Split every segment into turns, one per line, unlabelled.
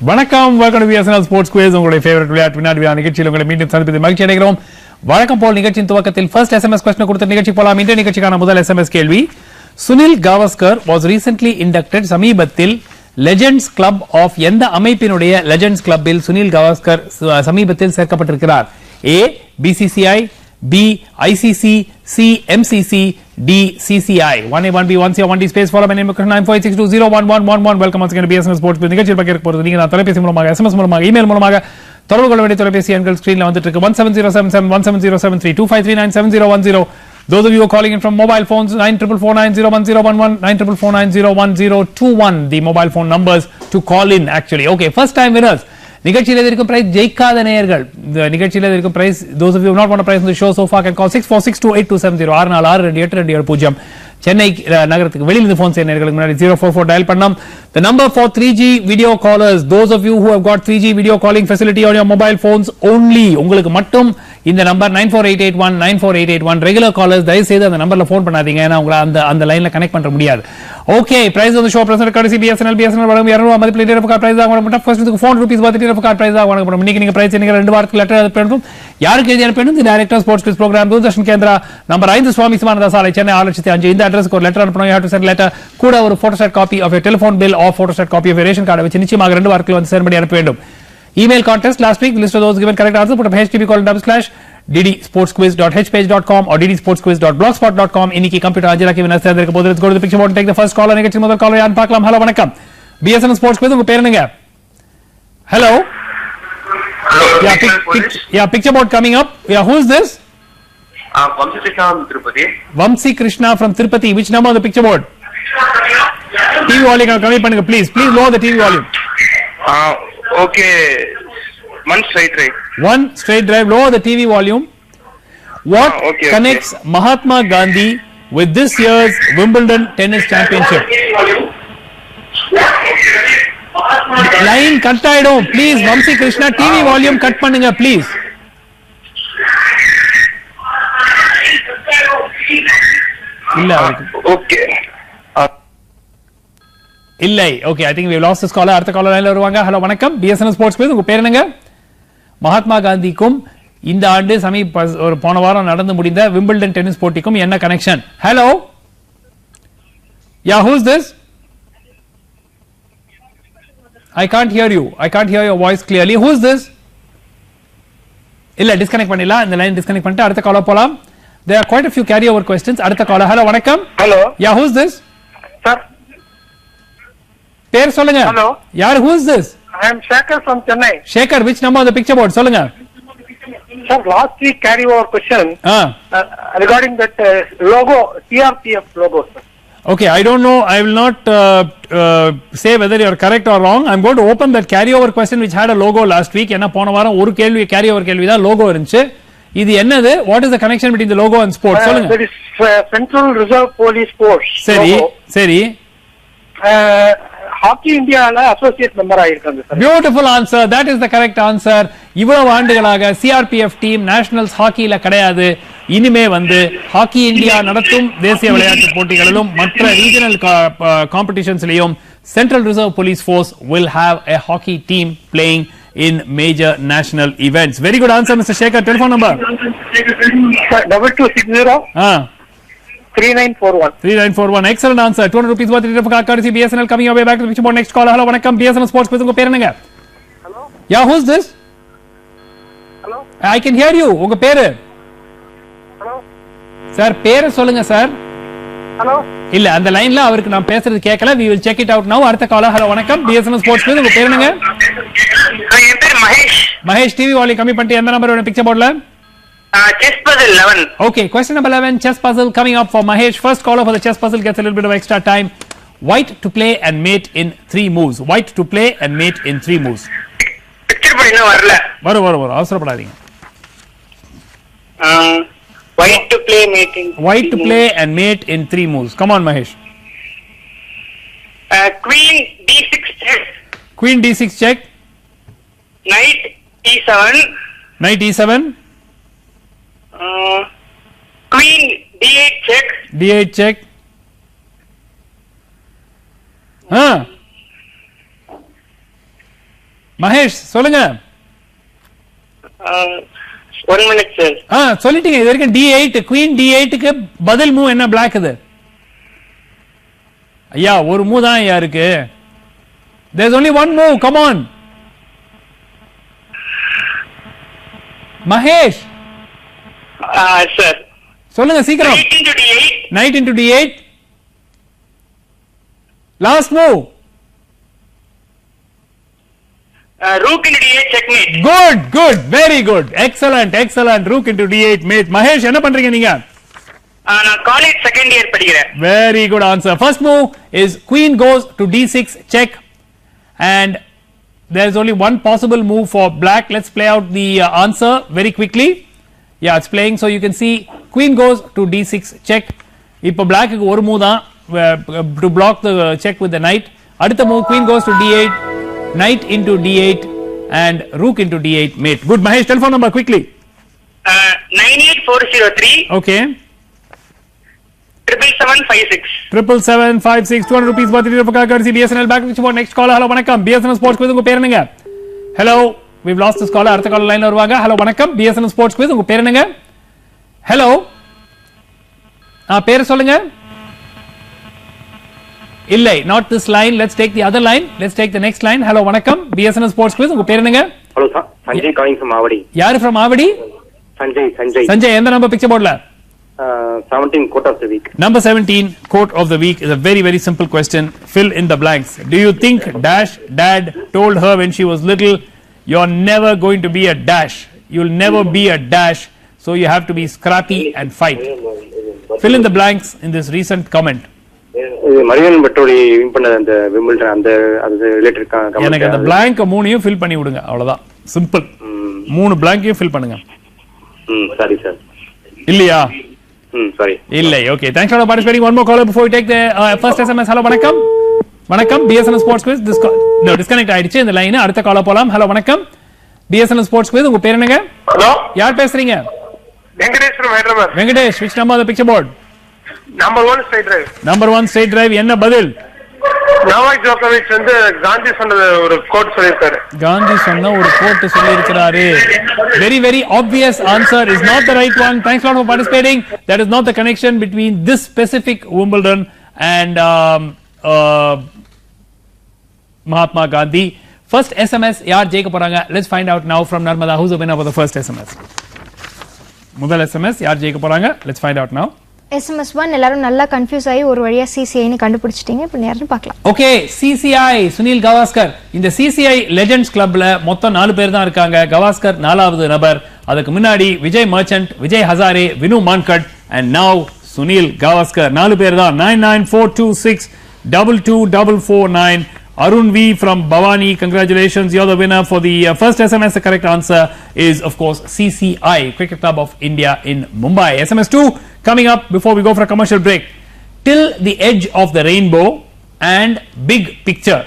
வணக்கம், welcome to BSNL Sports Quiz. உங்களுடைய favourite விளையாட்டு வினாடி நிகழ்ச்சியில் உங்களை மீண்டும் சந்திப்பதில் மகிழ்ச்சி அடைகிறோம். வழக்கம் போல் நிகழ்ச்சியின் துவக்கத்தில் ஃபர்ஸ்ட் எஸ்எம்எஸ் கொஸ்டின் கொடுத்த நிகழ்ச்சி போலாம். இந்த நிகழ்ச்சிக்கான முதல் எஸ்எம்எஸ் கேள்வி. Sunil Gavaskar was recently inducted. சமீபத்தில் லெஜெண்ட்ஸ் கிளப் ஆஃப் எந்த அமைப்பினுடைய லெஜெண்ட்ஸ் கிளப்பில் சுனில் கவாஸ்கர் சமீபத்தில் சேர்க்கப்பட்டிருக்கிறார்? A BCCI, B ICC, C MCC, D CCI. 1A 1B 1C 1D space follow my name 9486201111. welcome once again to BSNL Sports Quiz. நிகழ்ச்சியில் பங்கேற்க போறது நீங்க தொலைபேசி மூலமாக, எஸ்எம்எஸ் மூலமாக, இமெயில் மூலமாக தொடர்பு கொள்ள வேண்டிய தொலைபேசி எண்கள் ஸ்கிரீன்ல வந்துட்டு இருக்கு. 17077 17073 2539 7010. Those of you who are calling in from mobile phones 94490101 9449010121 the mobile phone numbers to call in actually. Okay, first time winners. நிகழ்ச்சியில் இருக்கும் பிரைஸ் ஜெயிக்காத நேயர்கள், இந்த நிகழ்ச்சியில் இருக்கும் price those of you who have not won a prize in the show so far can call 64628270 6462828 Chennai நகரத்துக்கு வெளியில இருந்து phone செய்ய நேயர்களுக்கு முன்னாடி 044 டயல் பண்ணலாம். The number for 3G video callers, those of you who have got 3G video calling facility on your mobile phones only, உங்களுக்கு மட்டும் இந்த நம்பர் 94881 94881. ரெகுலர் காலர்ஸ் தயவு செய்து அந்த நம்பர்ல போன் பண்ணாதீங்க, ஏன்னா உங்களை அந்த லைன்ல கனெக்ட் பண்ண முடியாது. Okay, prize of the show present கடைசி BSNL வழங்கும் 200 மதிப்பில் டிரஃப் கார்டு பிரைஸ் ஆக மட்டும் ஃபர்ஸ்ட் இதுக்கு 4 ரூபீஸ் பத்தி டிரஃப் கார்டு பிரைஸ் ஆக வழங்கப்படும். இன்னைக்கு நீங்க பிரைஸ் நீங்க 2 வாரத்துக்கு லெட்டர் அனுப்பணும். யாருக்கு எழுதி அனுப்பணும்? The director sports quiz program Doordarshan Kendra number 5 Swami Sivananda சாலை சென்னை 605. இந்த அட்ரஸ்க்கு ஒரு லெட்டர் அனுப்பணும். you have to send letter கூட ஒரு photostat copy of your telephone bill or photostat copy of your ration card வச்சு நிச்சயமாக 2 வாரத்துக்கு வந்து சேர்படி அனுப்ப வேண்டும். email contest last week, list of those given correct answer put up /ddsportsquiz.hpage.com or ddsportsquiz.blogspot.com. இன்னைக்கு computer Anjala K வினர் சேர்ந்திருக்க போது let's go to the picture board and take the first caller. நிகழ்ச்சி முதல் காலர் யார் பார்க்கலாம்? ஹலோ வணக்கம், BSNL Sports Quiz. உங்க பேர் என்னங்க? Hello, yeah, picture board coming up. Yeah, who is this?
Vamsi Krishna from Tirupati.
Vamsi Krishna from Tirupati. Which number on the picture board? TV volume கம்மி பண்ணுங்க please lower the TV volume.
Okay, one straight drive, lower the TV volume. What connects Mahatma Gandhi with this year's Wimbledon tennis championship? line cut ஆயிடும் please. Vamsi Krishna, TV volume cut பண்ணுங்க please. இல்ல okay
இல்லை. Okay, I think we lost this caller. அடுத்த collar லைன்ல வருவாங்க. Hello வணக்கம், BSNL Sports Quiz. உங்க பேர் என்னங்க? மகாத்மா காந்திக்கும் இந்த ஆண்டு ஒரு போன வாரம் நடந்து முடிந்த விம்பிள்டன் டென்னிஸ் போட்டிக்கும் என்ன connection? Hello, yeah, who is this? I can't hear you. I can't hear your voice clearly. Who is this? இல்ல, டிஸ்கனெக்ட் பண்ணிடலாம். இந்த லைன் டிஸ்கனெக்ட் பண்ணிட்டு அடுத்த காலர் போலாம். There are quite a few carry over questions. அடுத்த collar. Hello வணக்கம்.
Hello.
Yeah, who is this?
Sir.
பேர் சொல்லுங்க.
Hello.
யார்? who is this?
I am Shekhar from Chennai.
Shekhar, which number on the picture board? சொல்லுங்க.
Sir, last week carry over question regarding that logo, CRPF logo, sir.
Okay, I don't know. I will not say whether you are correct or wrong. I am going to open that carry over question which had a logo last week. என்ன போன வாரம் ஒரு கேள்வி carry over கேள்வி தான் logo இருந்துச்சு. இது என்னது? What is the connection between the logo and sports? சொல்லுங்க.
That is Central Reserve Police Force.
சரி.
ஹாக்கி இந்தியால அசோசியேட் மெம்பர் ஆயிருக்காங்க sir.
Beautiful answer. That is the correct answer. இவ்வளவு ஆண்டுகளாக சிஆர்பிஎஃப் டீம் நேஷனல்ஸ் ஹாக்கியில கிடையாது. இனிமே வந்து ஹாக்கி இந்தியா நடத்தும் தேசிய விளையாட்டு போட்டிகளிலும் மற்ற ரீஜனல் காம்படிஷன்ஸ்லயும் central reserve police force will have a hockey team playing in major national events. Very good answer, Mr. Shekhar. Telephone number?
2260 3941.
3941. Excellent answer. 200 rupees worth of card courtesy BSNL. Coming your way back to the picture board. Next caller. Hello வணக்கம், BSNL Sports Quiz. உங்க பேர் என்னங்க?
Hello.
Yeah, who is this?
Hello.
I can hear you. உங்க பேரு?
Hello.
Sir, பேரை சொல்லுங்க sir.
Hello.
இல்ல, அந்த லைன்ல அவருக்கு நான் பேசுறது கேட்கல. We will check it out now. அடுத்த காலர். ஹலோ வணக்கம், BSNL Sports Quiz. உங்க பேர் என்னங்க?
என் பேர் மகேஷ்.
மகேஷ், டிவி வால்யூம் கம்மி பண்ணிட்டு எந்த நம்பர் வேணும் பிக்சர் போர்ட்ல?
Chess puzzle 11.
Okay, question number 11, chess puzzle coming up for Mahesh. First caller for the chess puzzle gets a little bit of extra time. White to play and mate in 3 moves. White to play and mate in 3 moves.
Picture போய் இன்னும் வரல.
வரும் அவசரப்படாதீங்க.
White to play mating.
White to play and mate in 3 moves. Come on Mahesh.
Queen D6 check.
Queen D6 check.
Knight E7.
Knight E7.
Queen D8 check.
D8 check. Mahesh சொல்லுங்க.
1 minute sir.
சொல்லிட்டீங்க. இது வரைக்கும் D8 queen D8க்கு பதில் move என்ன black இது? ஐயா ஒரு move தான் ஐயா இருக்கு. There's only one move. Come on. Mahesh
Sir.
சொல்லுங்க சீக்கிரம்.
Knight into D8.
Knight into D8. Last move.
Rook into D8 checkmate.
Good. Very good. Excellent. Rook into D8 mate. Mahesh என்ன பண்றீங்க நீங்க?
நான் காலேஜ் செகண்ட் இயர் படிக்கிறேன்.
Very good answer. First move is queen goes to D6 check, and there is only one possible move for black. Let's play out the answer very quickly. Yeah, it's playing, so you can see queen goes to D6 check. இப்போ black க்கு ஒரு move தான் to block the check with the knight. அடுத்த move queen goes to D8, knight into D8 and rook into D8 mate. Good. Mahesh, telephone number quickly.
98403.
Okay.
77756.
77756. 200 rupees worth of courtesy BSNL back which about next caller. Hello வணக்கம் BSNL Sports Quiz உங்க பேர் என்னங்க? Hello, we've lost this caller. அடுத்த caller லைன்ல வருவாங்க. Hello வணக்கம் BSNL Sports Quiz உங்க பேர் என்னங்க? Hello, பேர் சொல்லுங்க. இல்லை, not this line. Let's take the other line. Let's take the next line. Hello வணக்கம் BSNL Sports Quiz உங்க பேர் என்னங்க?
Hello sir, Sanjay calling from Avadi.
யாரு from Avadi?
Sanjay.
எந்த நம்பர் பிக்சர் போர்ட்ல?
17 quote of the week.
Number 17 quote of the week is a very simple question. Fill in the blanks. Do you think dash dad told her when she was little, you're never going to be a dash, you'll never be a dash, so you have to be scrappy and fight? Fill in the blanks in this recent comment.
Marian Pataudi win பண்ணது அந்த Wimbledon அந்த அது related comment.
எனக்கு அந்த blank மூணையும் fill பண்ணி விடுங்க, அவ்வளவுதான். சிம்பிள். மூணு blank-ஐயும் fill பண்ணுங்க.
சரி சார்.
இல்லையா?
sorry.
இல்லை. Okay, thanks for participating. One more caller before we take the first SMS. Hello வணக்கம் BSNL Sports Quiz. Disconnect ஆயிடுச்சு இந்த லைன். அடுத்த காலர் போலாம். Hello வணக்கம் BSNL Sports Quiz உங்க பேர் என்னங்க?
ஹலோ,
யார் பேசுறீங்க?
Venkatesh from Hyderabad.
Venkatesh, which number on the picture board?
Number 1 straight drive.
Number 1 straight drive. என்ன பதில்?
நோவாக் ஜோகோவிச் வந்து காந்தி சொன்னது ஒரு கோட் சொல்லிருக்காரு.
காந்தி சொன்ன ஒரு கோட் சொல்லி இருக்கிறாரு. Very obvious answer is not the right one. Thanks a lot for participating. That is not the connection between this specific Wimbledon and Mahatma Gandhi. First SMS yaar jeyika poranga? Let's find out now from Narmada. Who's the winner for the first SMS? முதல் SMS யார் ஜெயிக்க போறாங்க? Let's find out now.
SMS 1 எல்லாரும் நல்லா confuse ஆகி ஒரு வழியா CCI னு கண்டுபிடிச்சிட்டீங்க. இப்போ நேரா பார்க்கலாம்.
Okay, CCI Sunil Gavaskar. இந்த CCI லெஜெண்ட்ஸ் கிளப்ல மொத்தம் 4 பேர் தான் இருக்காங்க. கவாஸ்கர் 4வது நபர். அதுக்கு முன்னாடி விஜய் மர்ச்சன்ட், விஜய் ஹசாரே, வினு மான்கட் and now சுனில் கவாஸ்கர். 4 பேர் தான். 9942622449. Arun V from Bhavani, congratulations, you're the winner for the first SMS. The correct answer is of course CCI, Cricket Club of India in Mumbai. SMS 2 coming up before we go for a commercial break. Till the edge of the rainbow and big picture.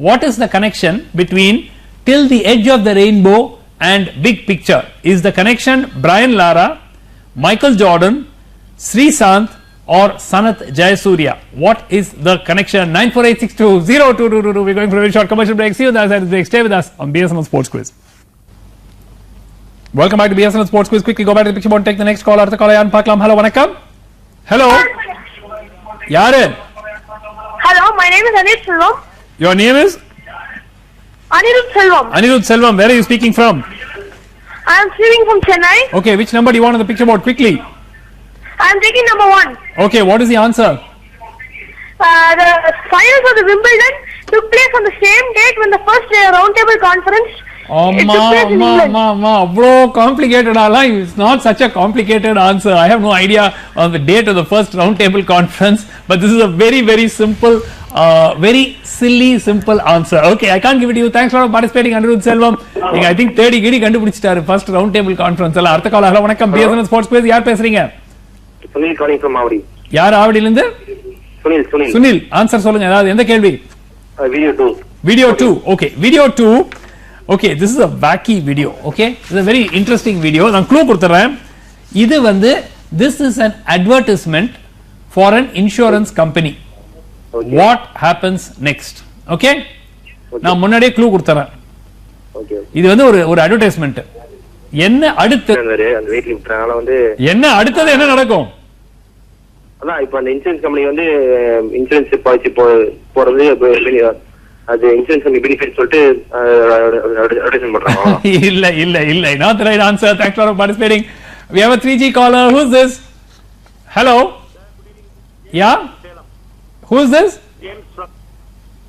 What is the connection between till the edge of the rainbow and big picture? Is the connection Brian Lara, Michael Jordan, Sri Sant or Sanath Jayasuriya? What is the connection? 9486202222. We're going for a very short commercial break. See you on the other side of the break. Stay with us on BSNL Sports Quiz. Welcome back to BSNL Sports Quiz. Quickly go back to the picture board. Take the next call. Artha caller yan paaklam. Hello vanakkam. Hello, yaru?
Hello, my name is Anirudh Selvam.
Your name is
Anirudh Selvam.
Anirudh Selvam. Where are you speaking from?
I am speaking from Chennai.
Okay, which number do you want on the picture board? Quickly.
I am taking number 1.
Okay, what is the answer?
The finals of the Wimbledon took place on the same date when the first roundtable conference. It took place in England.
Bro, complicated. It's not such a complicated answer. I have no idea on the date of the first roundtable conference, but this is a very simple, very silly simple answer. Okay, I can't give it to you. Thanks for participating, Anirudh Selvam. I think 30 gidi kandupidichitaru first roundtable conference. Artha caller. Hello vanakkam BSNL Sports Quiz. Yaar pesreenga?
Sunil calling from Avadi.
யார் ஆவடியில இருந்து? Sunil answer சொல்லுங்க. அதாவது எந்த கேள்வி? Video 2. Okay, video 2. Okay, this is a wacky video. Okay, this is a very interesting video. நான் clue கொடுத்துறேன். இது வந்து this is an advertisement for an insurance company. What happens next? Okay, நான் முன்னாடியே க்ளூ கொடுத்துறேன்.
ஓகே
இது வந்து ஒரு அட்வர்டைஸ்மெண்ட். என்ன அடுத்து
அந்த வெயிட் லிஃப்ட்னால வந்து
என்ன அடுத்தது என்ன நடக்கும்?
அதான் இப்ப அந்த இன்சூரன்ஸ் கம்பெனி வந்து இன்சூரன்ஸ் பாலிசி போறது அது இன்சூரன்ஸ் கம்பெனி பெனிஃபிட் சொல்லிட்டு அட்வர்டைஸ்மென்ட் பண்றாங்க.
இல்ல not the right answer. Thanks for participating. We have a 3G caller. Who's this? Hello. Yeah, who's this?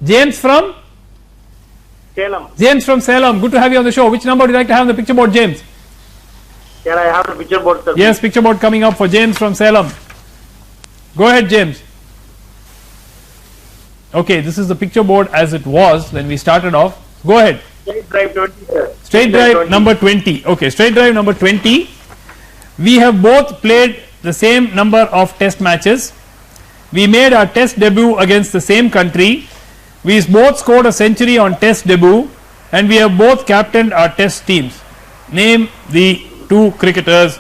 James from
Salem.
James from Salem. Good to have you on the show. Which number would you like to have on the picture board, James?
Can I have the picture board, sir?
Yes, picture board coming up for James from Salem. Go ahead, James. Okay, this is the picture board as it was when we started off. Go ahead.
Straight drive 20, sir.
Straight drive number 20. Okay, straight drive number 20. We have both played the same number of test matches. We made our test debut against the same country. We both scored a century on test debut, and we have both captained our test teams. Name the two cricketers.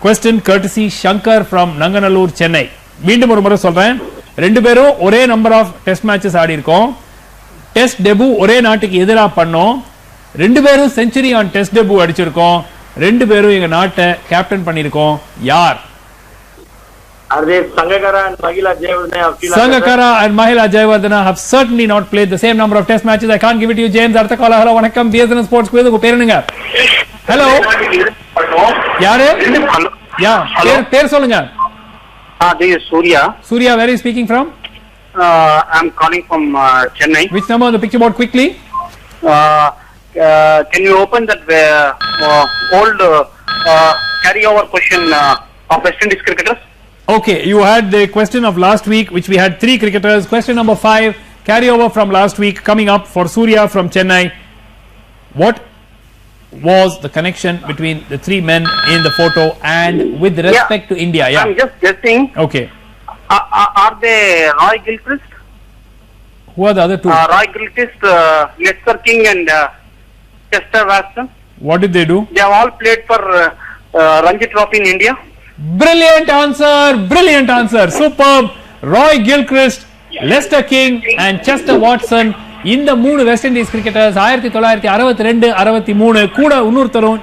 Question courtesy Shankar from Nanganallur, Chennai. மீண்டும் ஒரு முறை சொல்றேன், ரெண்டு பேரும் ஒரே number of test matches ஆடி இருக்கோம். Test debut ஒரே நாட்டுக்கு எதிராக பண்ணோம். ரெண்டு பேரும் செஞ்சுரி ஆன் டெஸ்ட் டெபு அடிச்சிருக்கோம். ரெண்டு பேரும் எங்க நாட்டை கேப்டன் பண்ணிருக்கோம். யார்?
Are they Sangakkara and Mahila Jayawardena of Sri Lanka?
Sangakkara and Mahila Jayawardena have certainly not played the same number of test matches. I can't give it to you, James. அடுத்த collar. Hello வணக்கம். BSNL sports quiz. உங்க பேர் என்னங்க? Hello, யாரு? யா, பேர் சொல்லுங்க.
This is Surya.
Surya, where are you speaking from?
I'm calling from Chennai.
Which number on the picture board quickly?
Can you open that old carryover question of West Indies cricketers?
Okay, you had the question of last week, which we had 3 cricketers. Question number 5, carryover from last week, coming up for Surya from Chennai. What was the connection between the 3 men in the photo and with respect to India? Yeah,
I'm just guessing.
okay.
Are they Roy Gilchrist?
Who are the other 2?
Roy Gilchrist, Lester King and Chester Watson.
What did they do?
They have all played for Ranji Trophy in India.
Brilliant answer, superb. Roy Gilchrist, Lester King and Chester Watson. இந்த 3 west Indies cricketers 1962-63 கூட இன்னொருத்தரும்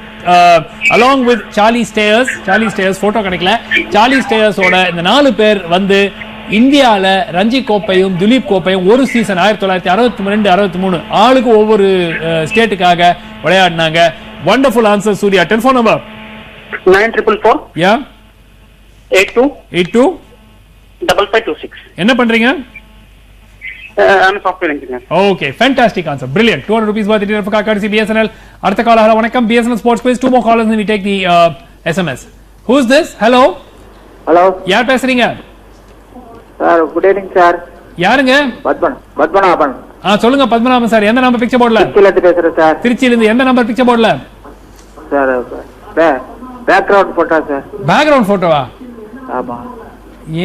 along with Charlie Stayers photo கிடைக்கல. Charlie Stayers ஓட இந்த 4 பேர் வந்து இந்தியால ரஞ்சி கோப்பையும் துலீப் கோப்பையும் ஒரு season 1962-63 ஆளுக்கு ஒவ்வொரு ஸ்டேட்டுக்காக விளையாடினாங்க. Wonderful answer Surya. Telephone number
9444.
யா
82 5526.
என்ன பண்றீங்க?
I'm a software engineer.
Okay, fantastic answer. Brilliant. 200 rupees worth it for courtesy BSNL. அடுத்த காலர். ஹலோ வணக்கம். BSNL sports quiz. 2 more callers and we take the SMS. Who is this? Hello.
Hello.
யார் பேசுறீங்க?
Sir, good evening sir.
யாருங்க?
பத்மநாபன்.
சொல்லுங்க Padmanabhan sir. எந்த number picture போர்டுல?
திருச்சியில இருந்து பேசுறேன் சார்.
திருச்சியில இருந்து எந்த நம்பர் பிக்சர் போர்டுல?
Sir background photo sir.
Background போட்டோவா?
ஆமா.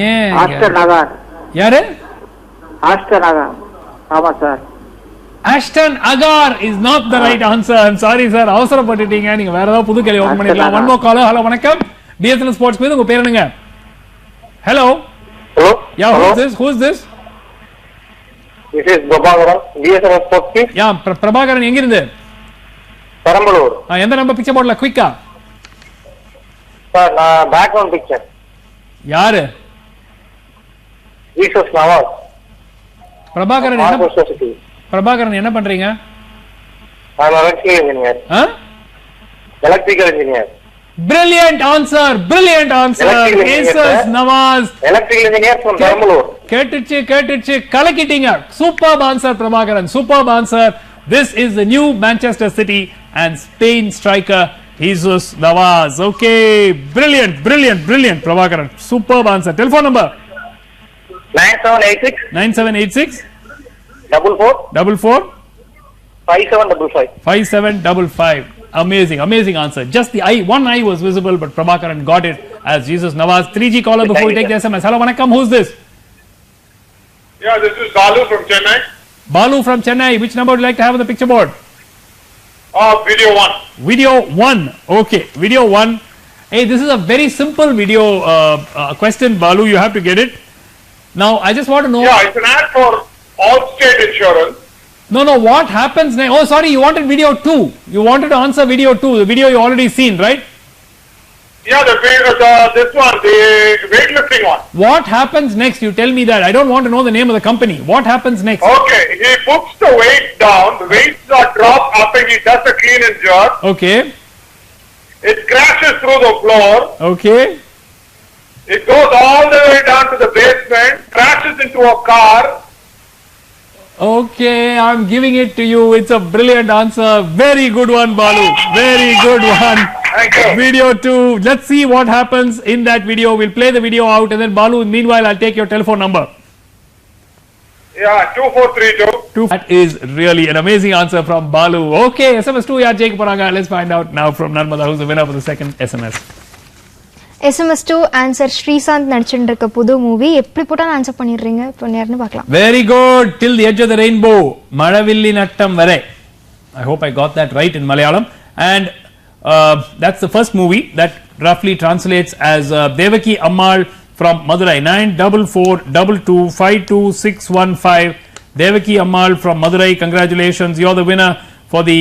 ஏன்?
Ashton Agar.
யாரு?
Ashton Agar. ஆமா சார்.
Ashton Agar is not the right answer. I'm sorry sir. அவசரப்பட்டுட்டீங்க. நீங்க வேற ஏதாவது புது கேள்வி ஓபன் பண்ணிக்கலாம். One more caller. ஹலோ வணக்கம். BSNL sports quiz. உங்க பேர் என்னங்க? Hello.
Hello.
Yeah, who is this?
This is Prabhakaran, BSNL Sports Quiz.
Yeah, Prabhakaran எங்க இருந்து?
பெரம்பலூர்.
எந்த நம்பர் பிக்சர் போர்டுல? குயிக்கா.
சார் நான் பேக்ரவுண்ட் பிக்சர்.
யாரு?
ஜீசஸ் நவாஸ்.
பிரபாகரன் என்ன பண்றீங்க?
I'm electrical engineer. Electrical engineer.
Brilliant answer. Jesus Nawaz.
Electrical engineer from Perambur.
கேட்டுச்சு கலக்கிட்டீங்க. Superb answer Prabhakaran. Superb answer. This is the new Manchester City and Spain striker Jesus Nawaz. Okay, brilliant Prabhakaran. Superb answer. Telephone number
9786
44
5755.
5755. Amazing answer. Just the one eye was visible, but Prabhakaran got it as Jesus Nawaz. 3G caller before we take the SMS. Hello, vanakkam. Who's this?
Yeah, this is Balu from Chennai.
Balu from Chennai. Which number would you like to have on the picture board?
Video 1.
Video 1. Okay, video 1. Hey, this is a very simple video question, Balu. You have to get it. Now, I just want to know.
Yeah, it's an ad for Allstate Insurance.
No, what happens next? Oh, sorry, you wanted video 2. You wanted to answer video 2, the video you already seen, right?
Yeah, this one, the weightlifting one.
What happens next? You tell me that. I don't want to know the name of the company. What happens next?
Okay, he puts the weight down, the weights are dropped up and he does a clean and jerk.
Okay.
It crashes through the floor.
Okay.
It goes all the way down to the basement, crashes into a car.
Okay, I'm giving it to you. It's a brilliant answer. Very good one, Balu. Very good one.
Thank you.
Video 2. Let's see what happens in that video. We'll play the video out and then Balu, meanwhile, I'll take your telephone number.
Yeah, 2432.
That is really an amazing answer from Balu. Okay, SMS 2 yaar jayika poranga. Let's find out now from Narmada who's the winner for the second SMS.
SMS 2 answer Sreesanth நடிச்சுட்டு இருக்க புது movie எப்படி போட்டாலும் answer பண்ணிடுறீங்க. இப்போ நேர்னு பார்க்கலாம்.
Very good. Till the edge of the rainbow. Madavilli Nattam Vare. I hope I got that right in Malayalam. And that's the first movie that roughly translates as Devaki Ammal from Madurai. 9442252615. Devaki Ammal from Madurai. Congratulations. You're the winner for the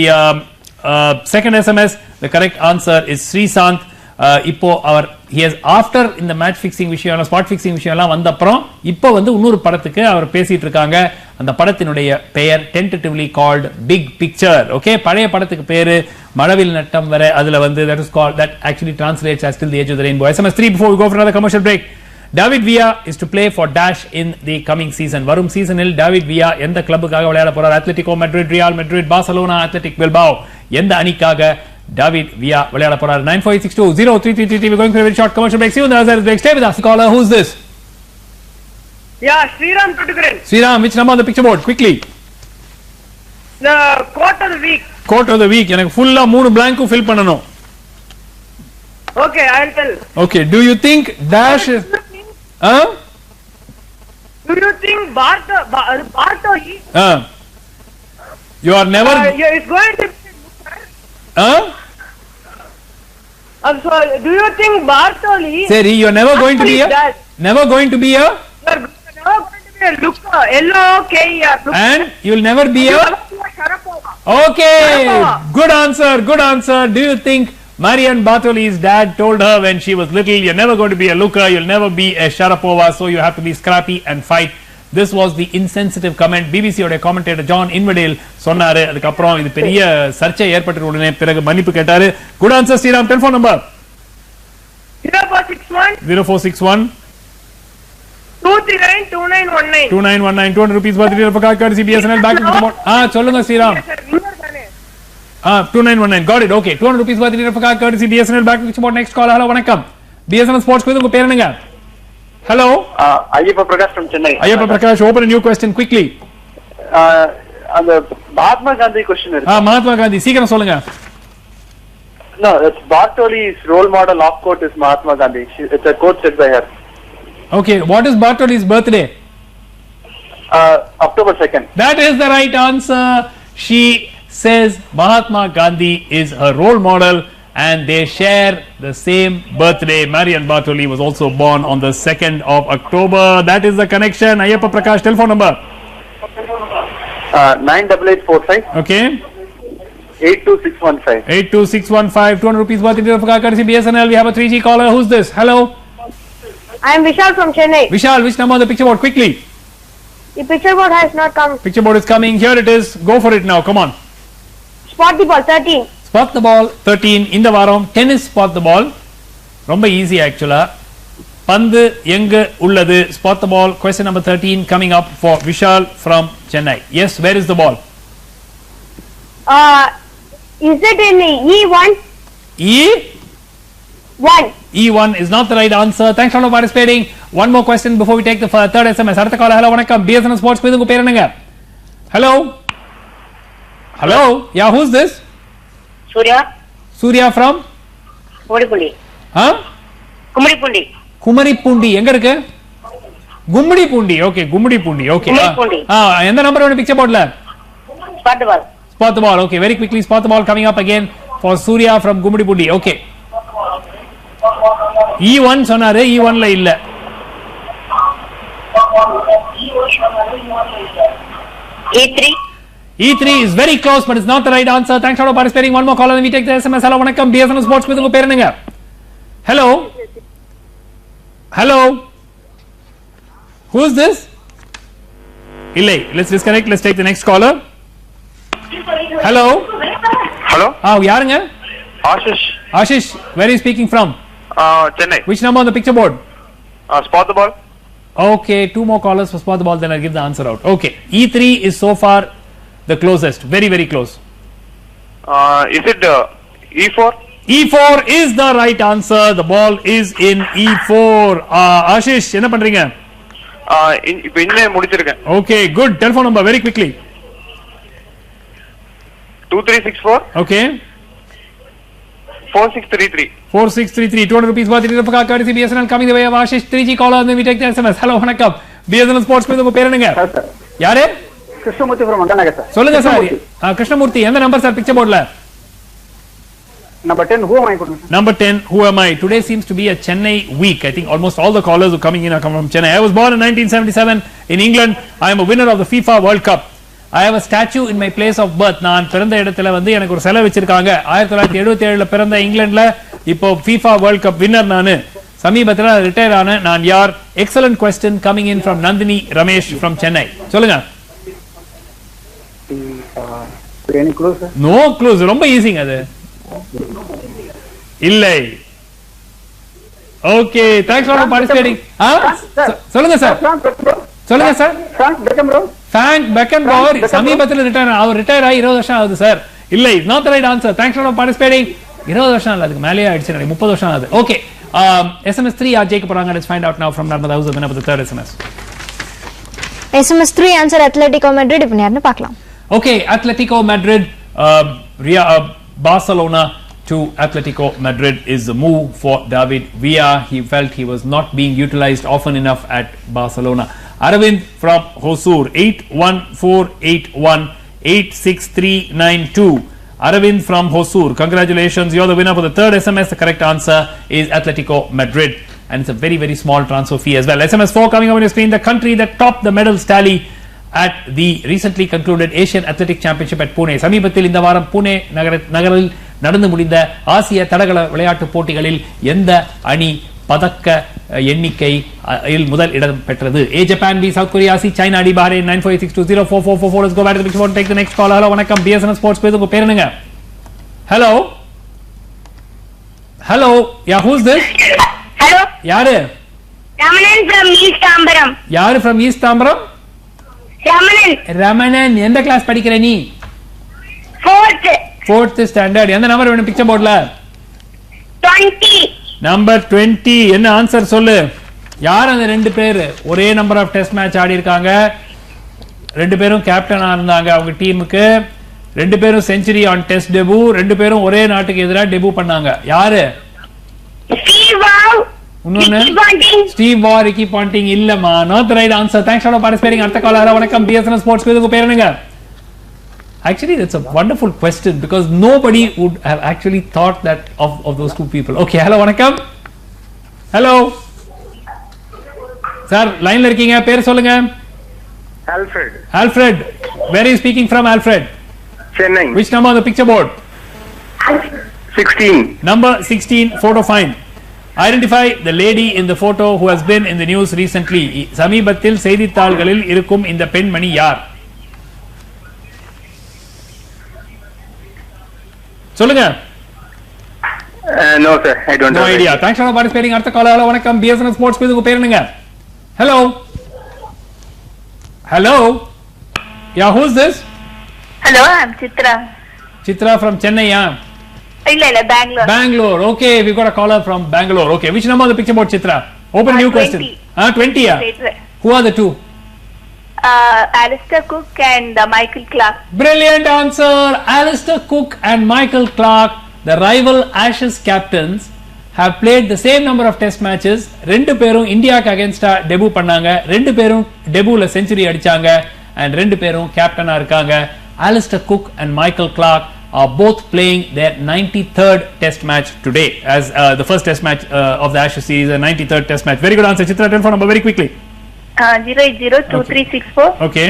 second SMS. The correct answer is Srisanth. இப்போ அவர் he has after இந்த match fixing விஷயம் spot fixing விஷயம் எல்லாம் வந்த அப்புறம் இப்போ வந்து இன்னொரு படத்துக்கு அவர் பேசிட்டு இருக்காங்க. அந்த படத்தினுடைய பெயர் tentatively called Big Picture. Okay, பழைய படத்துக்கு பேரு மழவில் நட்டம் வரை. அதுல வந்து that is called, that actually translates as Till the Edge of the Rainbow. SMS 3 before we go for another commercial break. David Villa is to play for Dash in the coming season. வரும் சீசனில் David Villa எந்த கிளப்புக்காக விளையாட போறார்? Atletico Madrid, ரியால் Madrid, Barcelona, athletic Bilbao, எந்த அணிக்காக David Villa விளையாட போறார்? 9486203333. We're going for a very short commercial break. See you on the other side of the break. Stay with us. Caller, who's this?
Yeah, Sriram Kutukuran.
Sriram, which number on the picture board? Quickly.
The quote of the week.
Quote of the week. எனக்கு ஃபுல்லா 3 blank fill பண்ணனும்.
Okay, I'll tell.
Okay, do you think Dash is
Do you think Bartoli
you are never
is going to I'm sorry, do you think Bartoli
Seri, you are never going to be a never going to be a
looker, L-O-K-E-R,
and you will never be a okay, good answer. Do you think Marian Bartoli's dad told her when she was little, you're never going to be a looker, you'll never be a Sharapova, so you have to be scrappy and fight? This was the insensitive comment. BBC oda commentator John Inverdale சொன்னாரு. அதுக்கு அப்புறம் இது பெரிய சர்ச்சை ஏற்பட்ட உடனே பிறகு மன்னிப்பு கேட்டாரு. Good answer, Sriram. Telephone number
0461
0461
239 2919
2919. 200 rupees worth of card courtesy BSNL back in the morning. சொல்லுங்க Sriram. 2919. Got it. Okay. 200 rupees worth of card courtesy BSNL back in the morning. Next call. Hello, வணக்கம். BSNL Sports quiz உங்க பேர் என்னங்க? Hello.
Ayyappa Prakash from Chennai.
Ayyappa Prakash, open a new question quickly.
அந்த Mahatma Gandhi question இருக்கு.
Mahatma Gandhi, சீக்கிரம் சொல்லுங்க.
No, it's Bartoli's role model off court is Mahatma Gandhi. It's a quote said by her.
Okay, what is Bartoli's birthday?
October 2nd.
That is the right answer. She says Mahatma Gandhi is her role model and they share the same birthday. Marian Bartoli was also born on the 2nd of October. That is the connection. Ayyappa Prakash, telephone number
98845.
Okay.
82615.
82615. 200 rupees worth of courtesy BSNL. We have a 3G caller. Who's this? Hello.
I am Vishal from Chennai.
Vishal, which number on the picture board? Quickly.
The picture board has not come.
Picture board is coming. Here it is. Go for it now. Come on.
Spot the ball 13.
Spot the ball 13. இந்த வாரம் tennis spot the ball. ரொம்ப easy actually. பந்து எங்க உள்ளது? Spot the ball. Question number 13 coming up for Vishal from Chennai. Yes, where is the ball?
Is it in E1?
E1 is not the right answer. Thanks for participating. One more question before we take the third SMS. அடுத்த கால hello வணக்கம். BSNL Sports quiz உங்க பேர் என்னங்க? Hello. Hello. Yeah, who's this? Surya from
Kumaripundi.
Kumaripundi. எங்க இருக்கு? Gumadipundi. Okay, Gumadipundi. Okay. எந்த number வேணும் பிக்சர் போர்ட்ல? Spot the ball. Okay, very quickly spot the ball coming up again for Surya from Gumadipundi. Okay. E1 சொன்னாரு, E1 ல இல்ல. E3 is very close, but it's not the right answer. Thanks for participating. One more call and we take the SMS. Hello, vanakkam. BSNL Sports Quiz. Unga per enunga? Hello. Hello. Who is this? Illai. Let's disconnect. Let's take the next caller. Hello.
Hello.
Yarunga? Ashish. Where are you speaking from?
Chennai.
Which number on the picture board?
Spot the ball.
Okay, 2 more callers for spot the ball, then I'll give the answer out. Okay, E3 is so far the closest, very, very close.
Is it E4?
E4 is the right answer. The ball is in E4. Ashish, enna pandringa?
இப்போ இன்னே முடிச்சிருக்கேன்.
Okay, good. Telephone number very quickly.
2364.
Okay.
4633.
4633. 200 rupees worth. It is a courtesy BSNL coming the way of Ashish. 3G caller and then we take the SMS. Hello, vanakkam. BSNL Sports Quiz. Unga per enunga? Yaare?
Krishnamurthy from Andanagar sir.
சொல்லுங்க sir. Krishnamurthy எந்த number sir picture போர்ட்ல?
Number 10, who am I going to?
Number 10, who am I? Today seems to be a Chennai week. I think almost all the callers who are coming in are coming from Chennai. I was born in 1977 in England. I am a winner of the FIFA World Cup. I have a statue in my place of birth. நான் பிறந்த இடத்துல வந்து எனக்கு ஒரு சிலை வச்சிருக்காங்க. 1977ல பிறந்த இங்கிலாந்துல இப்போ FIFA World Cup வின்னர் நானு. சமீபத்துல ரிட்டையர் ஆன நான் யார்? Excellent question coming in from Nandini Ramesh from Chennai. சொல்லுங்க.
Any clues sir?
No clues. ரொம்ப ஈஸிங்க அது. இல்லை. Okay, thanks for participating. சொல்லுங்க சார். சொல்லுங்க சார். Frank Beckenbauer சமீபத்தில் அவர் ரிட்டையர் ஆகி 20 வருஷம் ஆகுது சார். இல்லை, not the right answer. Thanks for participating. 20 வருஷம் இல்ல, அதுக்கு மேலேயே ஆயிடுச்சு. 30 வருஷம் ஆகுது. Okay, SMS 3 யார் ஜெயிக்க போறாங்க? Let's find out now from Narmada House of the third SMS.
SMS 3 answer Atletico Madrid. இப்போ யாருன்னு பார்க்கலாம்.
Okay, Atletico Madrid, Barcelona to Atletico Madrid is the move for David Villa. He felt he was not being utilized often enough at Barcelona. Aravind from Hosur, 81481-86392. Aravind from Hosur, congratulations, you're the winner for the third SMS. The correct answer is Atletico Madrid, and it's a very, very small transfer fee as well. SMS 4 coming up on your screen. The country that topped the medals tally at the recently concluded Asian Athletic Championship at Pune. சமீபத்தில் இந்த வாரம் புனே நகரில் நடந்து முடிந்த ஆசிய தடகள விளையாட்டு போட்டிகளில் எந்த அணி பதக்க எண்ணிக்கை முதல் இடம் பெற்றது? A, Japan, B, South Korea, C, China, D, Bahrain. 9486204444. Let's go back to the picture board and take the next call. Hello, vanakkam. BSNL Sports Quiz. உங்க பேர் என்னங்க? Hello. Hello. Yeah, who's this?
Hello.
யாரு?
Ramanan from East Tambaram.
யாரு from East Tambaram? Ramanan. எந்த class படிக்கிற நீ? 4th standard. எந்த number வேணும் பிக்சர் போர்ட்ல?
20.
நம்பர் 20. என்ன ஆன்சர் சொல்லு? யார் அந்த ரெண்டு பேர் ஒரே நம்பர் ஆஃப் டெஸ்ட் மேட்ச் ஆடி இருக்காங்க? ரெண்டு பேரும் கேப்டனா இருந்தாங்க அவங்க டீமுக்கு. ரெண்டு பேரும் செஞ்சுரி ஆன் டெஸ்ட் டெபு. ரெண்டு பேரும் ஒரே நாட்டுக்கு எதிராக டெபு பண்ணாங்க. யாரு? Steve Waugh, Ricky Ponting. இல்லமா, not the right answer. Thanks for participating. அடுத்த காலர் வணக்கம். BSNL Sports Quiz. உங்க பேர் என்னங்க? Actually, that's a wonderful question because nobody would have actually thought that of those two people. Okay, hello, vanakkam. Hello. Sir, line la irkeenga, per solunga. Alfred. Where are you speaking from, Alfred?
Chennai.
Which number on the picture board?
16.
Number 16, photo find. Identify the lady in the photo who has been in the news recently. சமீபத்தில் செய்தித்தாள்களில் இருக்கும் இந்த பெண்மணி யார்? சொல்லுங்க.
No sir, I don't
know. No idea.
idea.
Thanks for participating. அடுத்த collar. Hello, வணக்கம். BSNL Sports Quiz. உங்க பேர் என்னங்க? Hello. Yeah, who's this?
Hello, I'm Chitra
from Chennai.
இல்ல
Bangalore. Okay, we got a caller from Bangalore. Okay, which number on the picture board, Chitra? Open new
20.
question. 20. Who are the two?
Alistair Cook and Michael Clark.
Brilliant answer. Alistair Cook and Michael Clark, the rival Ashes captains, have played the same number of test matches. ரெண்டு பேரும் இந்தியாக்கு அகைன்ஸ்டா debut பண்ணாங்க. ரெண்டு பேரும் டெபுல century அடிச்சாங்க and ரெண்டு பேரும் கேப்டனா இருக்காங்க. Alistair Cook and Michael Clark are both playing their 93rd test match today as the first test match of the Ashes series, a 93rd test match. Very good answer, Chitra. Telephone number very quickly.
0802364.
Okay.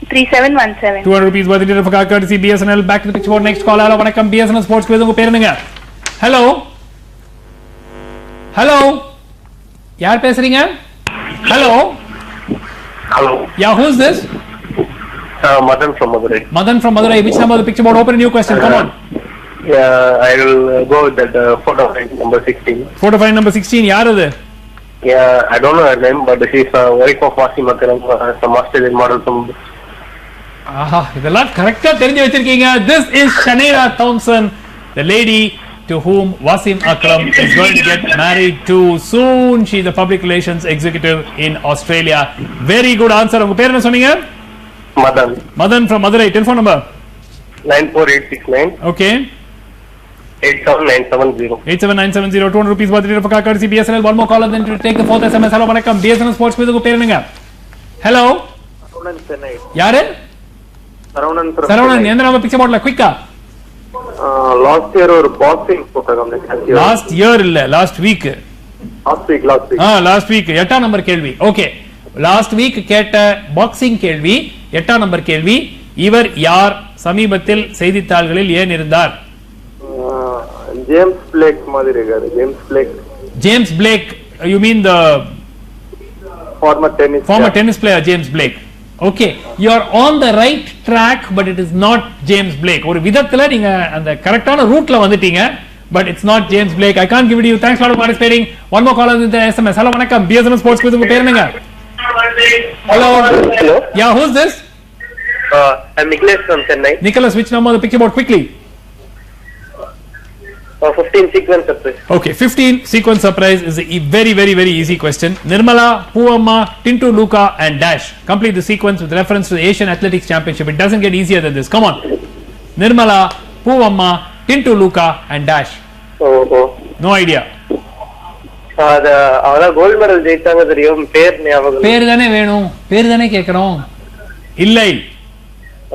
3717.
200 rupees worth of car courtesy BSNL. Back to the pitch board. Next call. Hello, vanakkam BSNL Sports Quiz. Unga peru enga? Hello. Hello. Yaar pesringa? Hello.
Hello.
Yeah, who's this?
Madan from Madurai.
Madan from Madurai. Which number of the picture board? Open a new question. Come on.
Yeah, I will go with that photo number 16.
Photo file number 16. Yaar adu?
Yeah, I don't know her name, but she's a wife of Vasim Akram, some Australian model from.
Aha, idella correcta therinju vechirkeenga. This is Shanera Thompson, the lady to whom Vasim Akram is going to get married to soon. She's a public relations executive in Australia. Very good answer. Unga peru enna sonninga?
Madan.
Madan from Madurai. Telephone number?
94869
Okay.
87970.
87970. 200 rupees worth of car courtesy BSNL. One more caller then to take the fourth SMS. Hello, vanakkam BSNL Sports Quiz. Unga peru enna? Hello. Yaru? Saravanan. Endha number picture board la quick ah?
Last year or boxing program.
Last year illa, last week. Last week. 8 number kelvi. Okay. Last week கேட்ட boxing கேள்வி 8 number கேள்வி. இவர் யார்? சமீபத்தில் செய்தித்தாள்களில் ஏன் இருந்தார்?
James plague மாதிரி இருக்காரு.
James Blake. You mean the
former
tennis player James Blake. Okay, you are on the right track, but it is not James Blake. ஒரு விதத்துல நீங்க அந்த கரெக்டான ரூட்ல வந்துட்டீங்க, but it's not James Blake. I can't give it to you. Thanks a lot for participating. One more caller with the SMS. Hello, vanakkam BSNL Sports Quiz. உங்க பேர் என்னங்க? Hello. Yeah, who's this?
I'm Nicholas from Chennai.
Nicholas, which number of the picture board quickly?
15 sequence surprise.
Okay, 15 sequence surprise is a very easy question. Nirmala, Poovamma, Tintu Luka and Dash. Complete the sequence with reference to the Asian Athletics Championship. It doesn't get easier than this. Come on. Nirmala, Poovamma, Tintu Luka and Dash. No idea.
அவரா gold medal ஜெயிச்சாங்க தெரியும். பேர் ஞாபகம்.
பேர் தானே வேணும். பேர் தானே கேக்குறோம். இல்லை.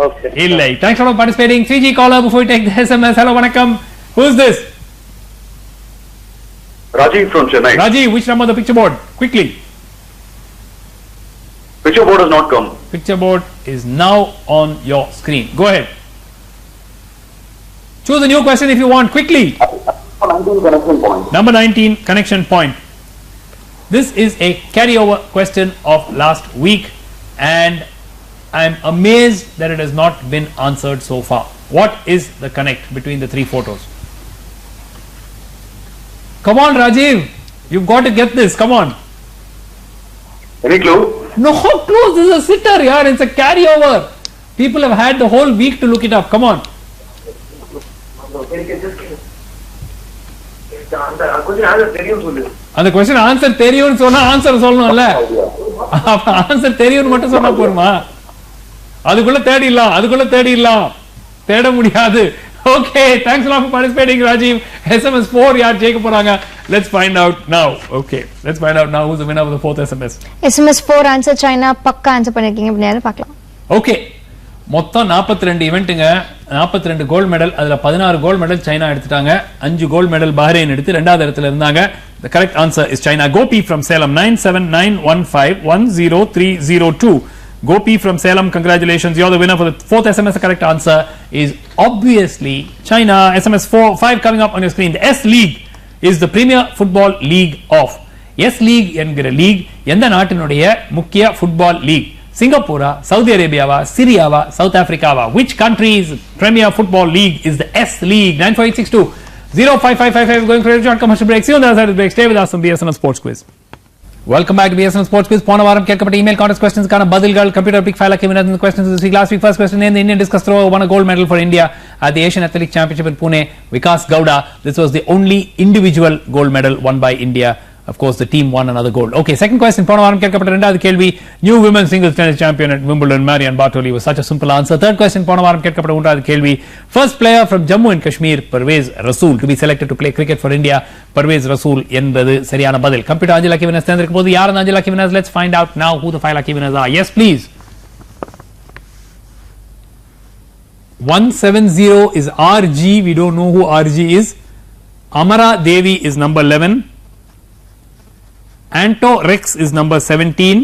Okay.
இல்லை. Thanks for participating. 3G caller before we take the SMS. Hello, vanakkam. Who's this?
Rajiv from Chennai.
Rajiv, which number of the picture board? Quickly.
Picture board has not come.
Picture board is now on your screen. Go ahead. Choose a new question if you want. Quickly.
19 connection point.
Number 19, connection point. This is a carryover question of last week and I am amazed that it has not been answered so far. What is the connect between the three photos? Come on, Rajiv. You've got to get this. Come on.
Any clue?
No clues. This is a sitter, yaar. It's a carryover. People have had the whole week to look it up. Come on. அந்த question answer தெரியும்னு சொன்னா answer சொல்லணும்ல. Answer தெரியும்னு மட்டும் சொன்னா போதுமா? அதுக்குள்ள தேடிடலாம். தேட முடியாது. Okay, thanks a lot for participating, Rajiv. SMS 4 யார் ஜெயிக்க போறாங்க? Let's find out now. Okay, let's find out now who's the winner of the fourth SMS.
SMS 4 answer China பக்கா ஆன்சர் பண்ணிருக்கீங்க. நேரா பார்க்கலாம்.
Okay. மொத்தம் 42 ஈவென்ட்ங்க, 42 கோல்ட் மெடல். அதுல 16 gold medal China எடுத்துட்டாங்க. 5 கோல்ட் மெடல் பஹ்ரைன் எடுத்து இரண்டாவது இடத்துல இருந்தாங்க. The correct answer is China. Gopi from Salem 9791510302. Gopi from Salem, congratulations. You're the winner for the fourth SMS. The correct answer is obviously China. SMS 5 coming up on your screen. The S League is the Premier Football League of. S League என்கிற league எந்த நாட்டினுடைய முக்கிய football league? Singapore, Saudi Arabia, Syria, South Africa. Which country's Premier Football League is the S League? 94862 05555 going for a short commercial break. See you on the other side of the break. Stay with us on BSNL Sports Quiz. Welcome back to BSNL Sports Quiz. போன வாரம் கேட்கப்பட்ட email contest questions கான பதில்கள் computer pick file ஆக்கி winner the questions this week. Last week first question in the Indian discus throw won a gold medal for India at the Asian Athletics Championship in Pune. Vikas Gowda. This was the only individual gold medal won by India. Of course, the team won another gold. Okay, second question. போன வாரம் கேட்கப்பட்ட இரண்டாவது கேள்வி new women's singles tennis champion at Wimbledon, Marion Bartoli was such a simple answer. Third question. போன வாரம் கேட்கப்பட்ட மூன்றாவது கேள்வி first player from Jammu and Kashmir, Parvez Rasool, to be selected to play cricket for India. Parvez Rasool என்பது சரியான பதில். Computer 5 lucky winners தேர்ந்தெடுக்கும் போது யார் அந்த 5 lucky winners? Let's find out now who the 5 lucky winners are. Yes, please. 170 is RG. We don't know who RG is. Amara Devi is number 11. Anto Rex is number 17.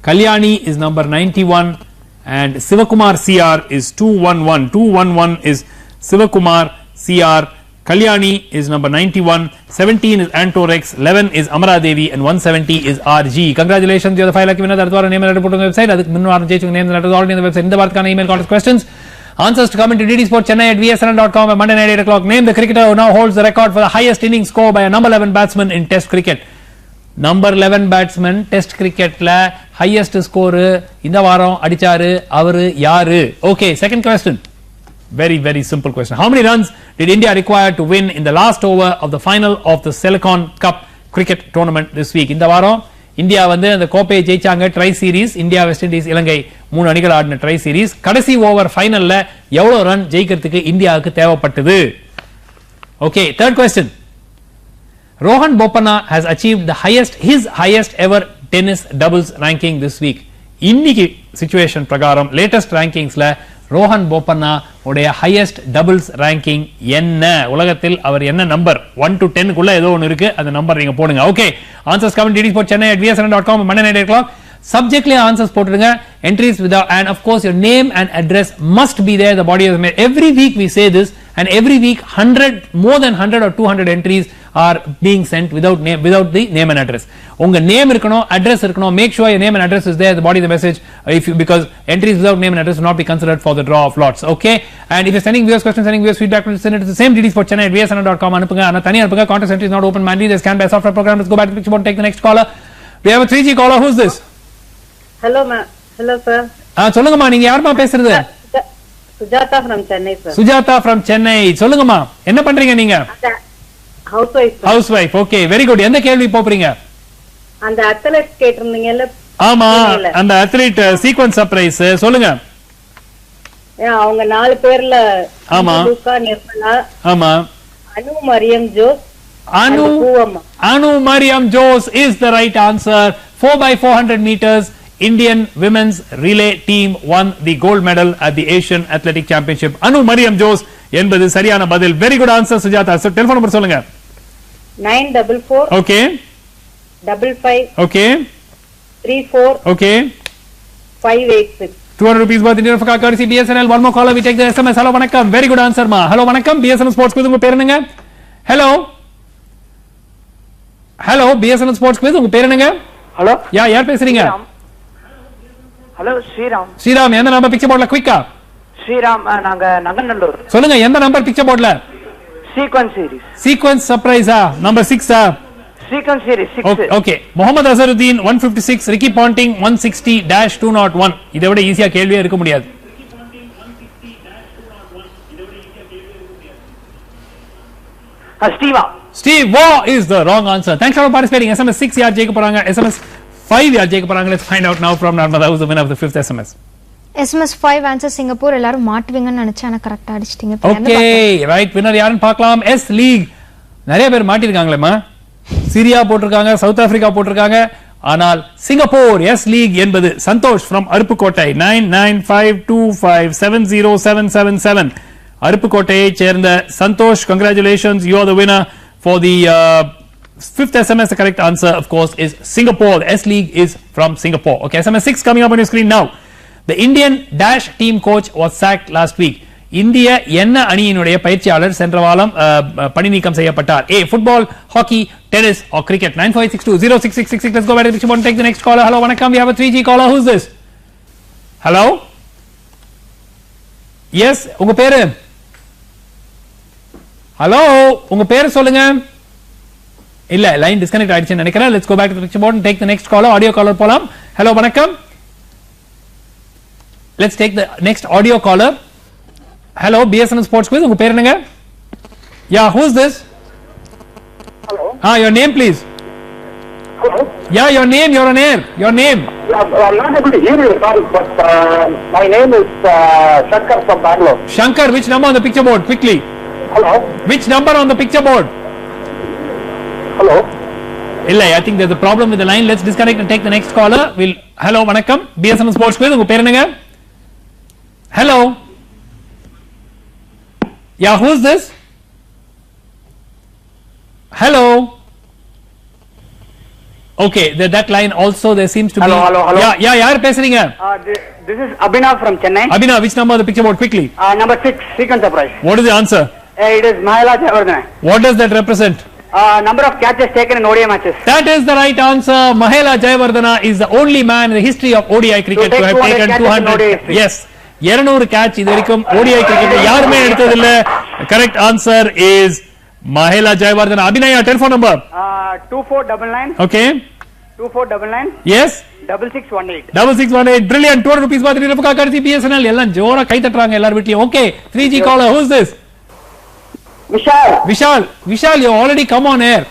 Kalyani is number 91 and Sivakumar CR is 211. 211 is Sivakumar CR. Kalyani is number 91. 17 is Antorex. 11 is Amara Devi and 170 is RG. Congratulations, you are the 5 lucky winner. That's our name and letter put on the website. That's the name and letters already on the website. In the Bhartana email contest questions. Answers to come into DD Sport Chennai at vsn.com at Monday night 8 o'clock. Name the cricketer who now holds the record for the highest inning score by a number 11 batsman in Test cricket. Number 11 batsman Test cricket la highest score இந்த வாரம் அடிச்சாரு அவரு யாரு? Okay, second question. Very simple question. How many runs did India require to win in the last over of the final of the Silicon Cup cricket tournament this week? இந்த வாரம் India வந்து அந்த கோப்பையை ஜெயிச்சாங்க tri series. India West Indies Ilangai 3 அணிகள் ஆடின tri series. கடைசி over ஃபைனல்ல எவ்வளவு ரன் ஜெயிக்கிறதுக்கு இந்தியாவுக்கு தேவைப்பட்டது? Okay, third question. Rohan Bopanna has achieved his highest ever tennis doubles ranking this week. இன்னைக்கு சிச்சுவேஷன் பிரகாரம் லேட்டஸ்ட் ரேங்கிங்ஸ்ல ரோஹன் போப்பண்ணா உடைய ஹையஸ்ட் டபுள்ஸ் ரேங்கிங் என்ன? உலகத்தில் அவர் என்ன நம்பர்? 1 to 10 குள்ள ஏதோ ஒன்னு இருக்கு, அந்த நம்பர் நீங்க போடுங்க. Okay, answers come DD Sport Chennai at vsn.com Monday night 8 o'clock. Subjectly answers போட்டுடுங்க. Entries without, and of course your name and address must be there. The body of the mail. Every week we say this, and every week more than 100 or 200 entries are being sent without the name and address. Unga name irukano, address irukano. Make sure your name and address is there at the body of the message. Because entries without name and address will not be considered for the draw of lots. Okay, and if you're sending viewers questions, sending viewers feedback, send it to the same DD Sport Chennai at vsn.com. Anupunga ana thani anupunga. Contest entry is not open manually. There's scanned by software program. Let's go back to the picture board and take the next caller. We have a 3G caller. Who's this?
Hello ma. Hello sir.
சொல்லுங்கம்மா, நீங்க யாருமா பேசுறது?
Sujata from Chennai sir.
Sujata from Chennai. சொல்லுங்கம்மா, என்ன பண்றீங்க நீங்க? Housewife. Okay, very good. எந்த கேள்வி போறீங்க?
அந்த அத்லெட் கேட்டிருந்தீங்கல.
ஆமா, அந்த அத்லெட் சீக்வென்ஸ் சர்ப்ரைஸ் சொல்லுங்க.
அவங்க 4 பேர்ல
ஆமா
லூகா நிர்மலா,
ஆமா
Anu Mariam Jose,
Anu Mariam Jose is the right answer. 4x400 meters Indian women's relay team won the gold medal at the Asian Athletic Championship. Anu Mariam Jose என்பது சரியான பதில். Very good answer Sujata. So telephone number சொல்லுங்க.
944
okay
55
okay
34
okay
586.
200 rupees worth Indian Africa courtesy BSNL. One more caller, we take the SMS. Hello vanakkam. Very good answer ma. Hello vanakkam. BSNL Sports Quiz உங்க பேர் என்னங்க? Hello BSNL Sports Quiz உங்க பேர் என்னங்க?
Hello
யார் பேசுறீங்க?
Hello
Sriram. எந்த number picture போர்ட்ல குயிக்கா?
ஸ்ரீராம், நாங்க நங்கநல்லூர்.
சொல்லுங்க, எந்த நம்பர் பிக்சர் போர்ட்ல? சீக்வென்ஸ் சர்ப்ரைஸா? நம்பர் 6 ஆ?
Sequence series 6.
Okay. Mohammad Azharuddin 156, Ricky Ponting 160-201. இதை விட ஈஸியா கேள்வியே இருக்க முடியாது. Steve Waugh is the wrong answer. Thanks for participating. SMS 6 யார் ஜெயிக்க போறாங்க? SMS 5 யார் ஜெயிக்க போறாங்க? Let's find out now from Narmada, who's the winner of the 5th SMS.
SMS 5 answer Singapore. எல்லாரும் மாட்டுவீங்கன்னு நினைச்சேன், ஆனா கரெக்ட்டா அடிச்சிட்டீங்க.
Okay, right. வின்னர் யாருன்னு பார்க்கலாம். S லீக் நிறைய பேர் மாட்டிருக்காங்களேமா. சிரியா போட்டிருக்காங்க, சவுத் ஆப்பிரிக்கா போட்டிருக்காங்க, ஆனால் சிங்கப்பூர் S லீக் என்பது சந்தோஷ் from அருப்புக்கோட்டை 9952570777. அருப்புக்கோட்டையை சேர்ந்த Santhosh, congratulations, you are the winner for the 5th SMS. The correct answer of course is Singapore. The S League is from Singapore. Okay, SMS 6 coming up on your screen now. The Indian dash team coach was sacked last week. இந்திய என்ன அணியினுடைய பயிற்சியாளர் சென்ற வாரம் பணி நீக்கம் செய்யப்பட்டார்? A, football, hockey, tennis or cricket? 9486206666. Let's go back to the picture and take the next caller. Hello vanakkam. We have a 3G caller. Who's this? Hello? Yes, உங்க பேரு? Hello, உங்க பேரு சொல்லுங்க. இல்ல, லைன் டிஸ்கனெக்ட் ஆயிடுச்சுன்னு நினைக்கிறேன். Let's go back to the picture board and take the next caller. Audio caller போலாம். Hello வணக்கம். Let's take the next audio caller. Hello BSNL Sports Quiz. உங்க பேர் என்னங்க? Yeah, who's this?
Hello.
Your name please.
Hello.
Yeah, your name, you're on air. Your name.
I'm not able to hear you, sorry, but my name is Shankar from Bangalore.
Shankar, which number on the picture board? Quickly.
Hello.
Which number on the picture board?
Hello.
இல்ல, I think there's a problem with the line. Let's disconnect and take the next caller. Hello வணக்கம். BSNL Sports Quiz. உங்க பேர் என்னங்க? Hello. Yeah, who's this? Hello. Okay, that line also there seems to
Hello,
be.
hello, hello.
Yeah, yaar pesringa?
This is Abhinav from Chennai.
Abhinav, which number on the picture board quickly?
Number 6, sequence surprise.
What is the answer?
It is Mahela Jayawardena.
What does that represent?
Number of catches taken in ODI matches.
That is the right answer. Mahela Jayawardena is the only man in the history of ODI cricket to have taken 200. Yes, 200 catch idharikum ODI cricket yarume edutadilla. Correct answer is Mahela Jayawardena. Abhinaya, telephone number.
2499.
Okay.
2499.
Yes.
6618.
6618. Brilliant. 200 rupees worth of courtesy BSNL. Ellam jora kai tatranga ellar vitli. Okay. 3G caller. Who's this? Vishal, you already come on air.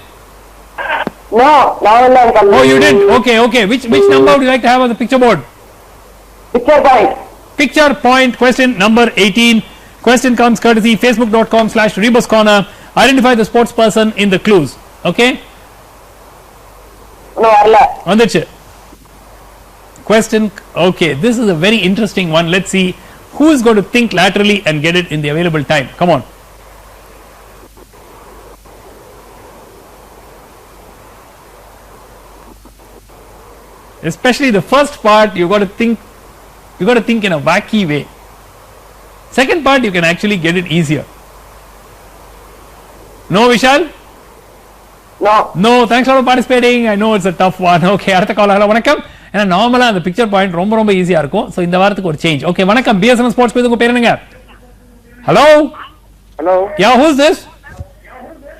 No, now I'm coming.
Oh, you did? Okay. Which number would you like to have on the picture board?
Picture point.
Picture point. Question number 18. Question comes courtesy facebook.com/Rebus Corner. Identify the sports person in the clues. Okay?
No, Allah.
Vandichu. Question. Okay, this is a very interesting one. Let's see who is going to think laterally and get it in the available time. Come on. Especially the first part, you got to think in a wacky way. Second part, you can actually get it easier. No, Vishal? No, thanks for participating. I know it's a tough one. Okay, அடுத்த call hello வணக்கம். ஏன்னா நார்மலா அந்த picture point ரொம்ப ஈஸியா இருக்கும். So இந்த வாரத்துக்கு ஒரு சேஞ்ச். ஓகே, வணக்கம். BSNL ஸ்போர்ட்ஸ் குவிஸ் உங்க பேர் என்னங்க? Hello. Yeah, who's this?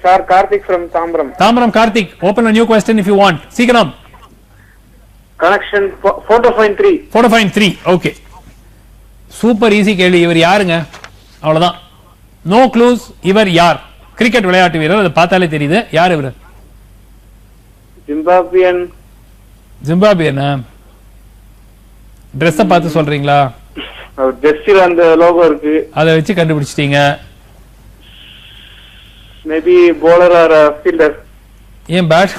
Sir, Karthik from Tambaram.
Karthik. Open a new question if you want. சீக்கிரம்.
Connection photo find 3. Okay. Super easy கேள்வி. இவர் யாருங்க? அவ்வளவுதான். No clues. இவர் யார்? கிரிக்கெட் விளையாட்டு வீரர். அதை பார்த்தாலே தெரியுது. யார் இவர்? ஜிம்பாப்வியனா? Dress பார்த்து சொல்றீங்களா? ஜெர்சில அந்த லோகோ இருக்கு.
அதை வச்சு கண்டுபிடிச்சிட்டீங்க.
Maybe bowler or fielder.
ஏன் பேட்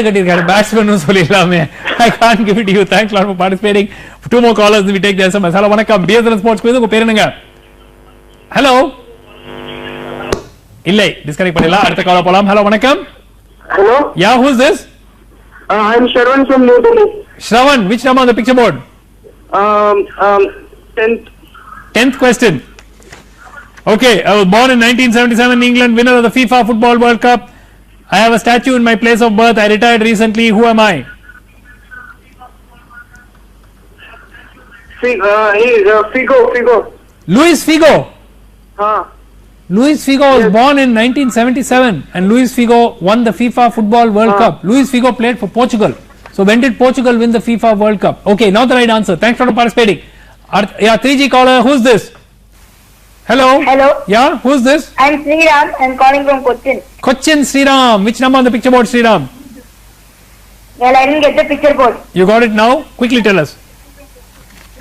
கட்டிருக்காரு? பேட்ஸ்மேன் சொல்லிடலாமே. I can't give it to you. Thanks a lot for participating. Two more callers, we take the SMS. Hello, வணக்கம். BSNL ஸ்போர்ட்ஸ் குவிஸ் உங்க பேர் என்னங்க? ஹலோ. இல்லை, டிஸ்கனெக்ட் பண்ணிடலாம். அடுத்த கால் போலாம். ஹலோ, வணக்கம்.
Hello.
Yeah, who's this?
I'm Shravan from New Delhi.
Shravan, which number on the picture board? 10th question. Okay, I was born in 1977 in England, winner of the FIFA Football World Cup. I have a statue in my place of birth. I retired recently. Who am I?
Figo.
Luis Figo. Luis Figo was born in 1977 and Luis Figo won the FIFA Football World Cup. Luis Figo played for Portugal. So when did Portugal win the FIFA World Cup? Okay, not the right answer. Thanks for participating. Yeah, 3G caller. Who's this? Hello. Yeah, who's this?
I'm Sriram. I'm calling from
Cochin Sriram. Which number on the picture board, Sriram?
Well, I didn't get the picture board.
You got it now? Quickly tell us.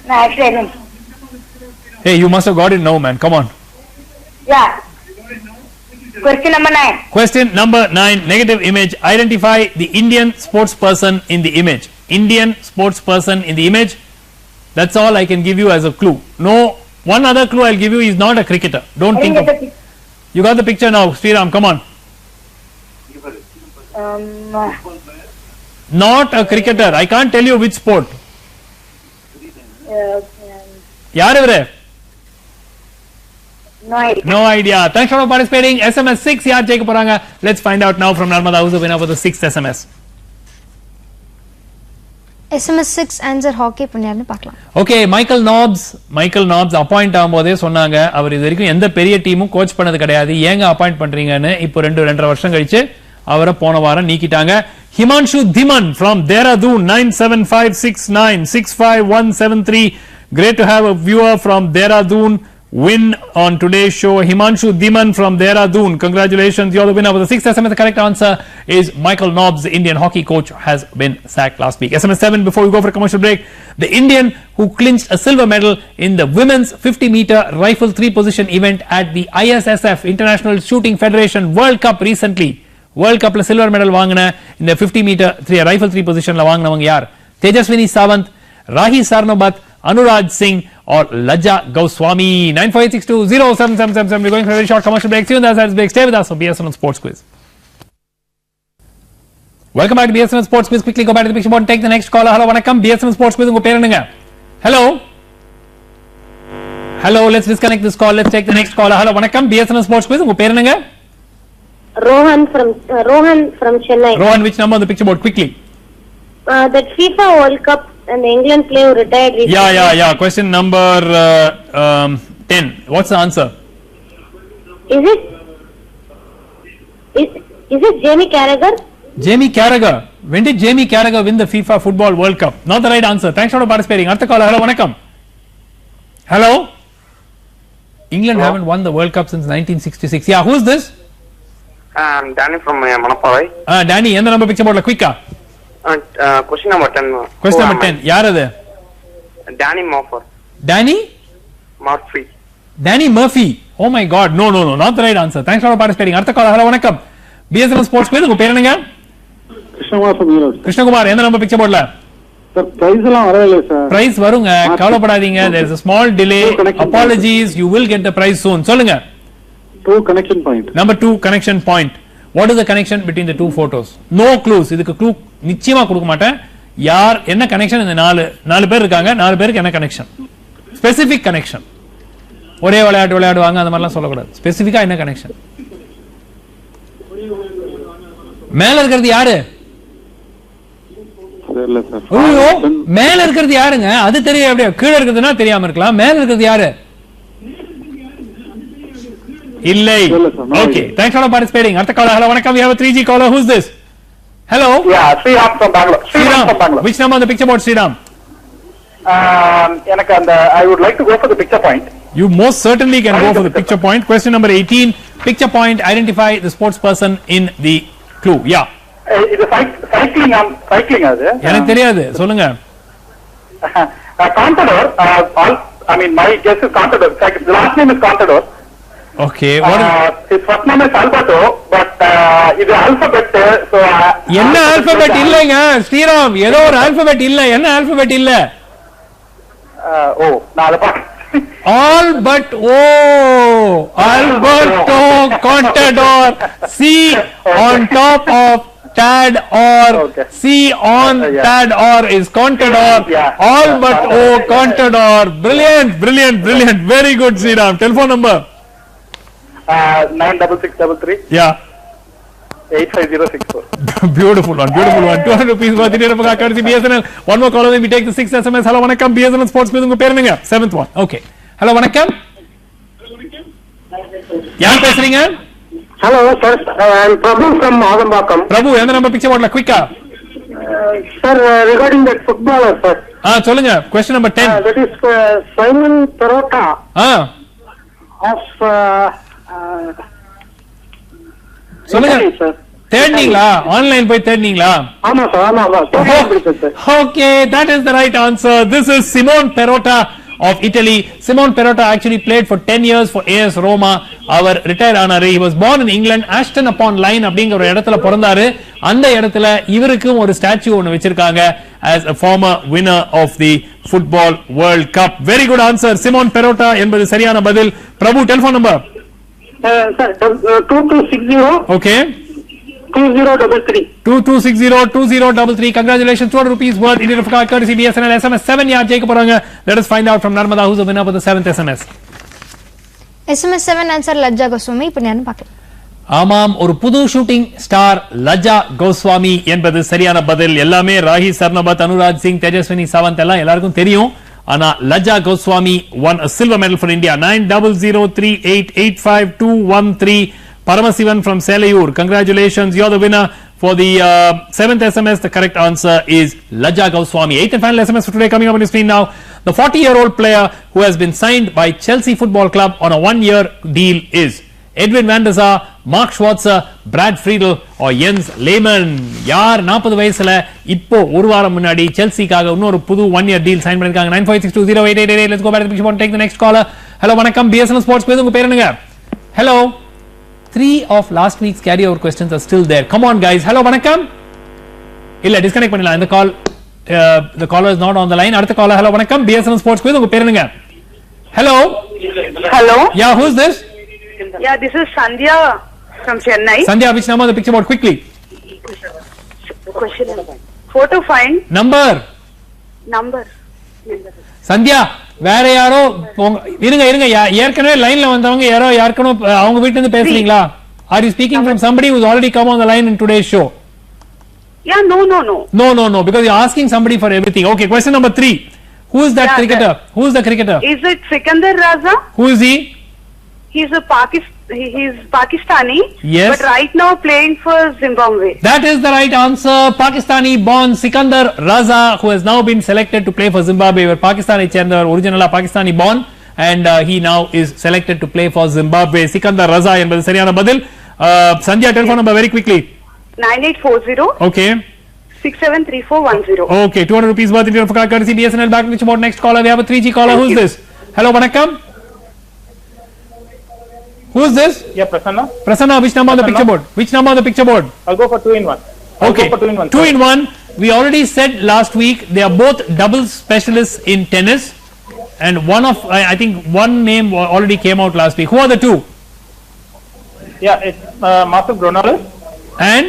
No, actually I didn't.
Hey, you must have got it now, man. Come on.
Yeah. Question number 9.
Question number 9. Negative image. Identify the Indian sports person in the image. Indian sports person in the image. That's all I can give you as a clue. No, one other clue I'll give you is not a cricketer. Don't think of. You got the picture now, Sriram. Come on. Not a cricketer. I can't tell you which sport. Yaar evre? No idea. Thanks for participating. SMS 6 yaar jeka poranga. Let's find out now from Narmada who's the winner for the 6th SMS.
SMS 6 answer hockey பண்ணாருன்னு பார்க்கலாம்.
Okay, Michael Nobbs appoint ஆகும்போதே சொன்னாங்க அவர் இது வரைக்கும் எந்த பெரிய டீமும் coach பண்ணது கிடையாது, ஏங்க அப்பாயிண்ட் பண்றீங்கன்னு. இப்போ 2.5 வருஷம் கழிச்சு அவரை போன வாரம் நீக்கிட்டாங்க. Himanshu Dhiman from Dehradun 9756965173. Great to have a viewer from Dehradun win on today's show. Himanshu Dhiman from Dehradun, congratulations, you're the winner. For the 6th SMS, the correct answer is Michael Nobbs. The Indian hockey coach has been sacked last week. SMS 7 before we go for a commercial break. The Indian who clinched a silver medal in the women's 50-meter rifle 3-position event at the ISSF International Shooting Federation World Cup recently. World Cup la silver medal வாங்குன இந்த 50-meter rifle 3-position la வாங்குனவங்க யார்? Tejaswini Sawant, Rahi Sarnobat, Anuraj Singh or Lajja Goswami. 958620777. We're going for a very short commercial break. See you on the other side of this break. Stay with us for BSNL Sports Quiz. Welcome back to BSNL Sports Quiz. Quickly go back to the picture board and take the next caller. Hello, vanakkam. BSNL Sports Quiz. Unga per enunga? Hello. Hello, let's disconnect this call. Let's take the next caller. Hello, vanakkam. BSNL Sports Quiz. Unga per enunga?
Rohan from Chennai.
Rohan, which number on the picture board? Quickly.
That FIFA World Cup and the England player who retired recently.
Yeah. Question number 10. What's the answer?
Is it Jamie Carragher?
Jamie Carragher. When did Jamie Carragher win the FIFA Football World Cup? Not the right answer. Thanks for participating. Artha caller. Hello, vanakkam. Hello. England haven't won the World Cup since 1966. Yeah, who's this?
Danny from Manaparai.
Danny, end number picture board la quick.
Question number 10.
Question number 10. Yaar adu?
Danny Murphy.
Danny?
Murphy.
Danny Murphy. Oh my God. No. Not the right answer. Thanks for participating. Artha caller. Hello, vanakkam. BSNL Sports Quiz. Unga per enunga? Krishna Kumar. End number picture board la.
Sir, prize எல்லாம் வரல sir.
Prize வருங்க. கவலைப்படாதீங்க. There is a small delay. Apologies. You will get the prize soon. சொல்லுங்க.
2 connection point.
Number 2 connection point. What is the connection between the two photos? No clues. இதுக்கு clue நிச்சயமா கொடுக்க மாட்டேன். யார் என்ன கனெக்ஷன் இந்த நாலு பேர் இருக்காங்க. 4 பேருக்கு என்ன கனெக்ஷன்? Specific connection. ஒரே விளையாடுவாங்க அந்த மாதிரிலாம் சொல்லக்கூடாது. ஸ்பெசிஃபிக்கா என்ன கனெக்ஷன்? மேல இருக்கிறது யாரு?
தெரியல சார்.
ஐயோ, மேல இருக்கிறது யாருங்க? அது தெரியும் அப்படியே. கீழே இருக்கிறதுனா தெரியாம இருக்கலாம். மேல இருக்கிறது யாரு? இல்லை. Okay, thanks for participating. Artha caller. Hello, vanakkam. We have a 3G caller. Who's this? Hello.
Yeah, Sriram from Bangalore. Sriram from Bangalore.
Which number on the picture board, Sriram?
எனக்கு அந்த I would like to go for the picture point.
You most certainly can go for the picture point. Question number 18. Picture point. Identify the sports person in the clue. Yeah.
இது cycling அது.
எனக்கு தெரியாது. சொல்லுங்க.
Contador. I mean, my guess is Contador. The last name is Contador.
Okay. What
his first name is Alberto, but இது alphabet. So
என்ன alphabet இல்லங்க? ஸ்ரீராம், ஏதோ ஒரு alphabet இல்ல. என்ன alphabet இல்ல?
நான் அத பாக்க
Alberto Contador. C on top of Tad or C on Tad or is Contador. Alberto Contador. Brilliant. Very good, Sriram. Telephone number?
96633.
Yeah.
85064.
Beautiful one. 200 rupees worth in courtesy BSNL. One more call, then we take the 6th SMS. Hello, vanakkam. BSNL Sports Quiz. Unga per enunga? 7th one. Okay. Hello, vanakkam. யார் பேசுறீங்க?
Hello, sir. I'm Prabhu from Adambakam.
Prabhu, எந்த number picture போடல குயிக்கா?
Sir, regarding that footballer, sir.
சொல்லுங்க. Question number 10.
That is Simon Perrotta. Of
சொல்லுங்க. தேடினீங்களா? Online போய் தேடினீங்களா?
ஆமா sir.
Okay, that is the right answer. This is Simone Perrotta of Italy. Simone Perrotta actually played for 10 years for AS Roma. அவர் retire ஆனாரு. He was born in England, Ashton upon Lyne அப்படிங்கிற ஒரு இடத்துல பிறந்தாரு. அந்த இடத்துல இவருக்கும் ஒரு ஸ்டாச்சு ஒன்னு வச்சிருக்காங்க as a former winner of the Football World Cup. Very good answer. Simone Perrotta என்பது சரியான பதில். பிரபு, telephone number?
Sir, 2260.
Okay.
2033.
2260-2033. Congratulations. 200 rupees worth. Indian of card courtesy BSNL. SMS 7 yaar ஜெயிக்க போறாங்க. Let us find out from Narmada who's the winner of the 7th SMS.
SMS 7 answer Lajja Goswami. இப்போ நான் பார்க்கலாம்.
ஆமாம், ஒரு புது ஷூட்டிங் ஸ்டார் லஜ்ஜா கோஸ்வாமி என்பது சரியான பதில். எல்லாமே ராஹி சர்னபத், அனுராஜ் சிங், தேஜஸ்வினி சாவந்த் எல்லாம் எல்லாருக்கும் தெரியும். ஆனா Lajja Goswami won a silver medal for India. 9003885213. Paramasivan from Selayur. Congratulations, you're the winner for the 7th SMS. The correct answer is Lajja Goswami. 8th and final SMS for today coming up on the screen now. The 40-year-old player who has been signed by Chelsea Football Club on a 1-year deal is Edwin van der Sar, Mark Schwarzer, Brad Friedel or Jens Lehmann. யார் 40 வயசுல இப்போ ஒரு வாரம் முன்னாடி செல்சிக்காக இன்னொரு புது 1-year deal sign பண்ணிருக்காங்க? 95620888. Let's go back to the picture and take the next caller. Hello, வணக்கம். BSNL Sports Quiz. உங்க பேர் என்னங்க? Hello. 3 of last week's carryover questions are still there. Come on, guys. Hello, vanakkam. illa disconnect பண்ணலாம். இந்த call the caller is not on the line. அடுத்த caller. Hello, vanakkam. BSNL Sports Quiz. உங்க பேர் என்னங்க? Hello. Yeah, who's this?
This is Sandhya from Chennai.
Sandhya, which number on the picture board? Quickly.
question. 4 to find
number
number.
Sandhya வேற யாரோ இருங்க இருங்க ஏற்கனவே லைன்ல வந்தவங்க யாரோ யாருக்கணும் அவங்க வீட்ல இருந்து பேசுறீங்களா? Are you speaking from somebody who's already come on the line in today's show?
Yeah, no.
No, because you're asking somebody for everything. Okay, question number 3. Who is that cricketer? Who is the cricketer?
Is it Sikandar Raza?
Who is he?
He's Pakistani.
Yes.
But right now playing for Zimbabwe.
That is the right answer. Pakistani born Sikandar Raza, who has now been selected to play for Zimbabwe. Where Pakistani Chandar originally Pakistani born, and he now is selected to play for Zimbabwe. Sikandar Raza என்பது சரியான பதில். Sandhya, telephone number very quickly.
9840.
Okay.
673410.
Okay, 200 rupees worth in your courtesy BSNL back which about next caller. We have a 3G caller. Who's this? Hello, vanakkam. Who's this?
Yeah, Prasanna.
Prasanna, which number on the picture board? Which number on the picture board?
I'll go for 2 in 1.
Okay, 2 in 1. We already said last week they are both double specialists in tennis, and one of I think one name already came out last week. Who are the two?
Yeah, it's Marcel Granollers
and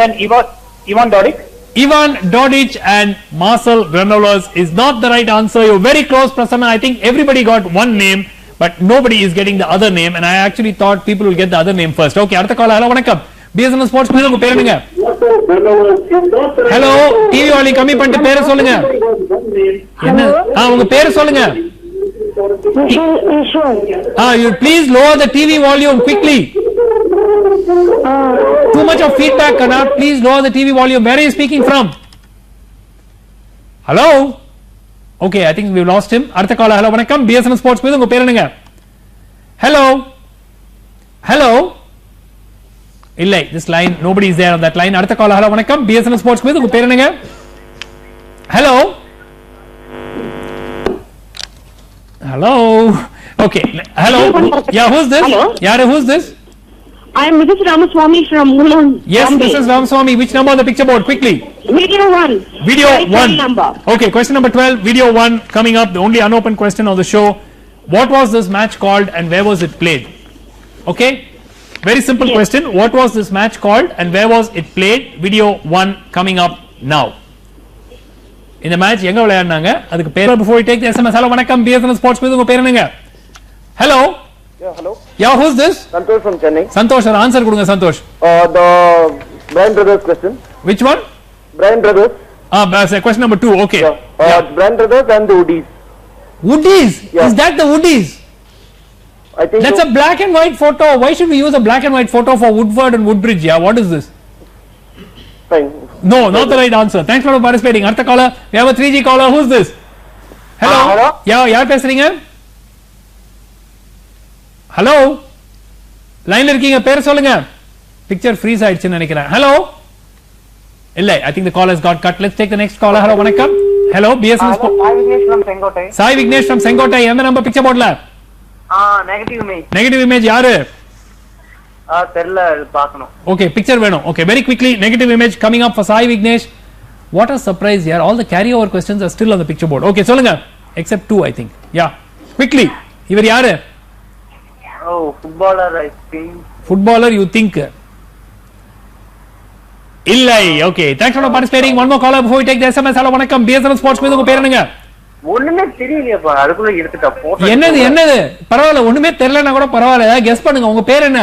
then Ivan Dodig.
Ivan Dodig and Marcel Granollers is not the right answer. You're very close, Prasanna. I think everybody got one name, but nobody is getting the other name, and I actually thought people will get the other name first. Okay, அடுத்த கால். Hello வணக்கம். BSNL sports மீது உங்க பேர் என்னங்க? Hello, TV volume கம்மி பண்ணிட்டு பேரை சொல்லுங்க. என்ன? உங்க பேரை சொல்லுங்க. You please lower the TV volume quickly. Too much of feedback, Kana. Please lower the TV volume. Where are you speaking from? Hello? Okay, I think we've lost him. அடுத்த கால். Hello வணக்கம். BSNL ஸ்போர்ட்ஸ் மீது உங்க பேர் என்னங்க? Hello? Hello? இல்லை, this line, nobody is there on that line. அடுத்த கால். Hello வணக்கம். BSNL sports மீது உங்க பேர் என்னங்க? Hello? Hello? Okay. Hello? Yeah, who's this?
Hello?
Yeah, who's this?
I am Mrs. Ramaswamy from Mulan.
Yes,
Bombay.
Mrs. Ramaswamy. Which number on the picture board? Quickly.
Video 1.
Video
Right
1.
Number.
Okay, question number 12. Video 1 coming up. The only unopened question of the show. What was this match called and where was it played? Okay. Very simple question. What was this match called and where was it played? Video 1 coming up now. இந்த match எங்க விளையாடுனாங்க அதுக்கு பேர் before we take the SMS. Hello வணக்கம். BSNL sports மீது உங்க பேர் என்னங்க? Hello?
Yeah, hello.
Yeah, who's this?
Santosh from Chennai.
Santosh, answer கொடுங்க Santosh.
The Brian Brothers question.
Which one?
Brian Brothers.
Question number 2. Okay.
Yeah. Brian Brothers and the Woodies.
Woodies?
Yeah.
Is that the Woodies?
I think
that's
so.
a black and white photo. Why should we use a black and white photo for Woodford and Woodbridge? Yeah, what is this?
Fine.
No, not the right answer. Thanks for participating. Artha caller. We have a 3G caller. Who's this? Hello.
Hello.
Yeah, யார் பேசுறீங்க? Hello. லைன்ல இருக்கீங்க பேர் சொல்லுங்க. Picture freeze ஆயிடுச்சுன்னு நினைக்கிறேன். Hello. இல்ல, I think the call has got cut. Let's take the next caller. Hello, வணக்கம். Hello, BSNL.
Sai Vignesh from Sengotai.
Sai Vignesh from Sengotai. எந்த நம்பர் பிக்சர் போர்ட்ல?
Negative image.
Negative image யாரு?
தெரியல பார்க்கணும்.
Okay, picture வேணும். Okay, very quickly negative image coming up for Sai Vignesh. What a surprise here. All the carryover questions are still on the picture board. Okay, சொல்லுங்க. Except 2 I think. Yeah. Quickly. இவர் யாரு?
Oh, footballer I think.
Footballer you think? இல்லை. Okay, thanks for participating. One more caller before we take the SMS. Hello வணக்கம். BSNL sports மீது உங்க பேர் என்னங்க?
ஒண்ணுமே தெரியலையேப்பா. அதுக்குள்ள எடுத்துட்டா போட்டோ.
என்னது? பரவாயில்லை. ஒண்ணுமே தெரியலனா கூட பரவாயில்லை. ஏதாவது கெஸ் பண்ணுங்க. உங்க பேர் என்ன?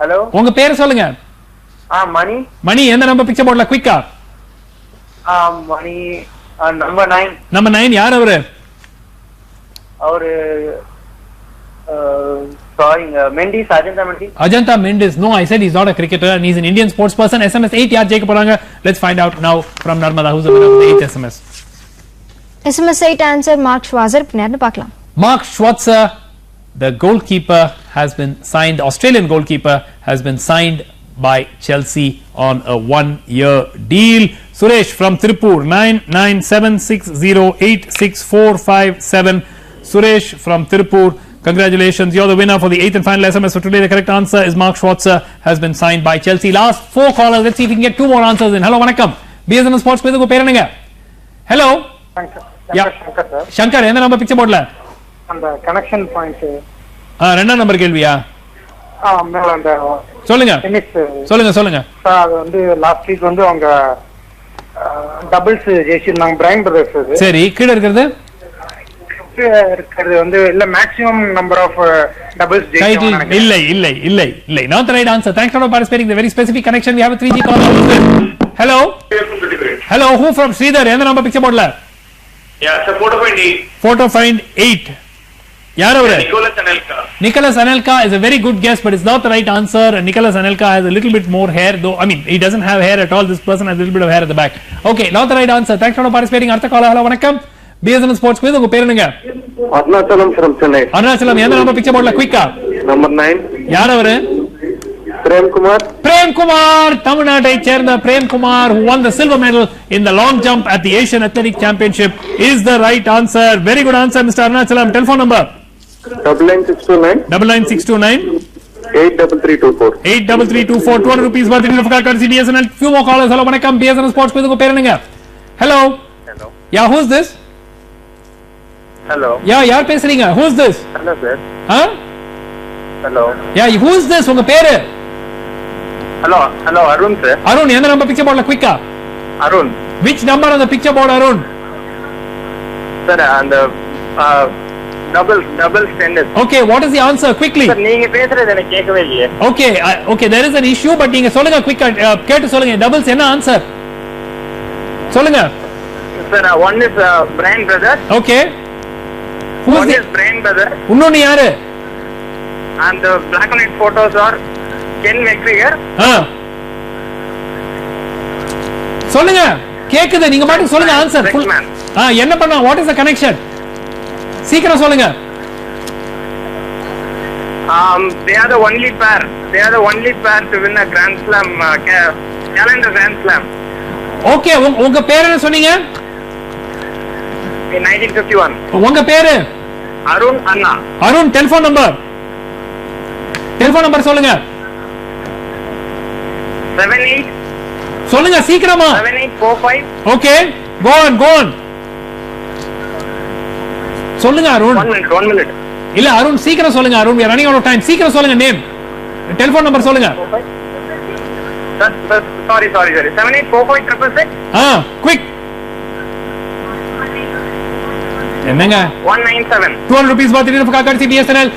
ஹலோ.
உங்க பேர் சொல்லுங்க.
மணி.
மணி எந்த நம்பர் பிக்சர் போர்ட்ல குயிக்கா?
மணி நம்பர் 9.
நம்பர் 9 யார் அவரு?
அவரு Mendes, Ajanta Mendes.
Ajanta Mendes. No, I said he's not a cricketer and he's an Indian sports person. SMS 8 yaar jeka poranga. Let's find out now from Narmada who's the winner of the 8th SMS.
SMS 8 answer Mark Schwarzer. பின்னாடி பார்க்கலாம்.
Mark Schwarzer, the goalkeeper has been signed. Australian goalkeeper has been signed by Chelsea on a 1-year deal. Suresh from Tirupur 9976086457. Suresh from Tirupur. Congratulations, you're the winner for the 8th and final SMS for today. The correct answer is Mark Schwarzer has been signed by Chelsea. Last 4 callers. Let's see if we can get 2 more answers in. Hello, vanakkam. BSNL Sports medu uங்க பேர் என்னங்க? Hello.
Shankar sir.
Shankar, எந்த number picture போர்ட்ல?
அந்த connection point.
ரெண்டாம் number கேள்வியா?
மேல அந்த
சொல்லுங்க
டென்னிஸ்
சொல்லுங்க
அது வந்து லாஸ்ட் வீக் வந்து அவங்க டபுள்ஸ் ஜெயிச்சிருந்தாங்க பிரைன் பிரதர்ஸ்.
சரி, கீழ இருக்கிறது
வந்து இல்ல மேக்ஸிமம் நம்பர் ஆஃப் டபுள்ஸ் ஜெயிச்சாங்க.
இல்லை not the right answer. Thanks for participating. The very specific connection. We have a 3G call. Hello, who from Sridhar? எந்த நம்பர் பிக்சர் போர்ட்ல?
Yeah, photo find 8.
Photo find 8. யார் அவரு? Nicholas Anelka is a very good guess, but it's not the right answer. Nicholas Anelka has a little bit more hair, though. I mean, he doesn't have hair at all. This person has a little bit of hair at the back. Okay, not the right answer. Thanks for participating. அடுத்த கால். Hello, வணக்கம். BSN Sports Quiz. உங்க பேர் என்னங்க?
Arunachalam from Chennai.
Arunachalam, எந்த number picture போர்ட்ல? குயிக்கா.
Number 9.
யார் அவரு? Prem Kumar, தமிழ்நாட்டை சேர்ந்த Prem Kumar, who won the silver medal in the long jump at the Asian Athletic Championship, is the right answer. Very good answer, Mr. Arunachalam. Telephone number?
99629
99629
83324
83324. 200 rupees worth in the courtesy BSNL. Few more callers. Hello, வணக்கம். BSNL Sports Quiz. உங்க பேர் என்னங்க? Hello. Yeah, who's this?
Hello.
Yeah, யார் பேசுறீங்க? Who's this?
Hello, sir.
Huh?
Hello.
Yeah, who's this? உங்க பேரு?
Hello, Arun, sir.
Arun, எந்த number picture போர்ட்ல? குயிக்கா.
Arun.
Which number on the picture board, Arun?
Sir, and doubles tennis.
Okay, what is the answer? Quickly.
Sir, நீங்க பேசுறது எனக்கு கேட்கவே இல்லையே.
Okay, there is an issue, but நீங்க சொல்லுங்க quick. கேட்டு சொல்லுங்க. Doubles என்ன ஆன்சர்? சொல்லுங்க.
Sir, one is Brian Brothers.
Okay.
One is Brian Brothers.
இன்னொன்னு யாரு?
And the black and white photos are Ken McGregor.
சொல்லுங்க. கேக்குது, நீங்க மட்டும் சொல்லுங்க ஆன்சர். என்ன பண்ணா? What is the connection? சீக்கிரம் சொல்லுங்க.
They are the only pair. They are the only pair to win a Grand Slam, calendar Grand Slam.
Okay, உங்க பேர் என்ன சொன்னீங்க?
In 1951.
உங்க பேரு?
Arun Anna.
Arun, telephone number சொல்லுங்க.
78.
சொல்லுங்க சீக்கிரமா.
7845.
Okay, go on. சொல்லுங்க அருண்.
1 minute.
இல்ல அருண் சீக்கிரம் சொல்லுங்க Arun. we are running out of time. சீக்கிரம் சொல்லுங்க நேம். டெலிபோன் நம்பர் சொல்லுங்க.
Sorry. 784566.
Quick. என்னங்க?
197.
200 rupees worth in for courtesy BSNL.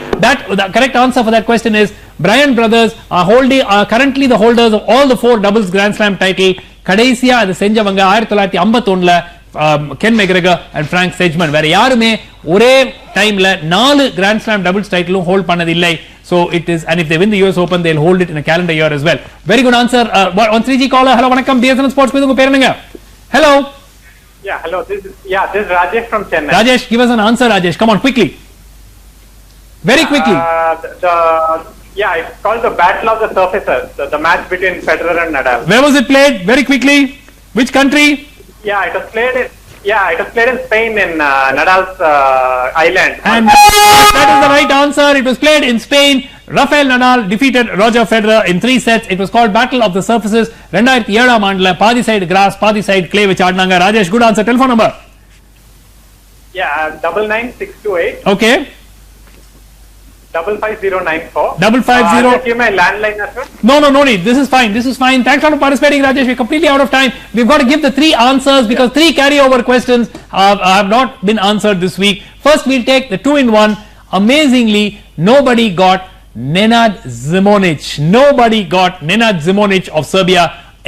The correct answer for that question is Brian Brothers are currently the holders of all the 4 doubles Grand Slam title. கடைசியா அது செஞ்சவங்க 1951ல Ken McGregor and Frank Sedgman. வேற யாருமே ஒரே டைம்ல 4 Grand Slam doubles டைட்டிலும் hold பண்ணது இல்லை. So it is, and if they win the US Open, they'll hold it in a calendar year as well. Very good answer. On 3G caller. Hello, வணக்கம். BSNL Sports Quiz. உங்க பேர் என்னங்க? Hello.
Yeah, hello. This is Rajesh from Chennai.
Rajesh, give us an answer, Rajesh. Come on, quickly. Very quickly.
It's called the Battle of the Surfaces, the match between Federer and Nadal.
Where was it played? Very quickly. Which country?
It was played in Spain, in Nadal's island.
And that is the right answer. It was played in Spain. Rafael Nadal defeated Roger Federer in 3 sets. It was called Battle of the Surfaces. 2007 ஆண்டுல பாதி side cross பாதி side clay வச்சு ஆடினாங்க. Rajesh, good answer. Telephone number?
99628.
Okay.
55094.
550.
Give my landline as well.
No need. This is fine. Thanks for participating, Rajesh. We're completely out of time. We've got to give the 3 answers because 3 carryover questions have not been answered this week. First, we'll take the 2-in-1. Amazingly, nobody got Nenad Zimonjić of Serbia.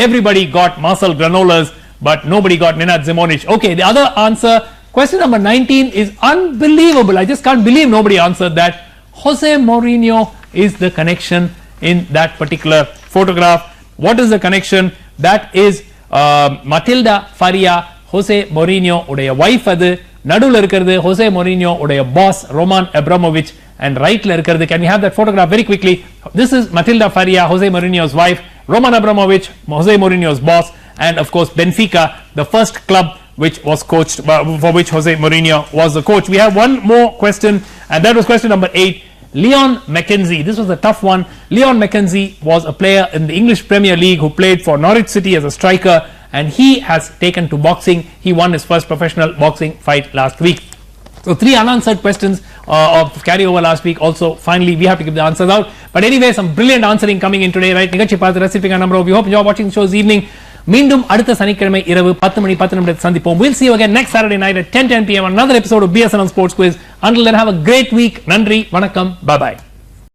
Everybody got Marcel Granollers, but nobody got Nenad Zimonjić. Okay, the other answer, question number 19, is unbelievable. I just can't believe nobody answered that. Jose Mourinho is the connection in that particular photograph. What is the connection? That is Matilda Faria, Jose Mourinho உடைய wife. அது நடுவுல இருக்கிறது Jose Mourinho உடைய boss Roman Abramovich, and rightல இருக்கிறது, can we have that photograph very quickly? This is Matilda Faria, Jose Mourinho's wife, Roman Abramovich, Jose Mourinho's boss, and of course Benfica, the first club which was coached, for which Jose Mourinho was the coach. We have one more question, and that was question number 8. Leon Mackenzie, this was a tough one. Leon Mackenzie was a player in the English Premier League who played for Norwich City as a striker, and he has taken to boxing. He won his first professional boxing fight last week. So 3 unanswered questions of carryover last week. Also, finally, we have to give the answers out. But anyway, some brilliant answering coming in today, right? நிகழ்ச்சி பார்த்து ரசிப்பீங்க number of you hope you are watching the show this evening. மீண்டும் அடுத்த சனிக்கிழமை இரவு 10 மணி 10 நிமிடத்தில் சந்திப்போம். We'll see you again next Saturday night at 10 p.m. another episode of BSNL Sports Quiz. Until then, have a great week. நன்றி, வணக்கம், bye bye.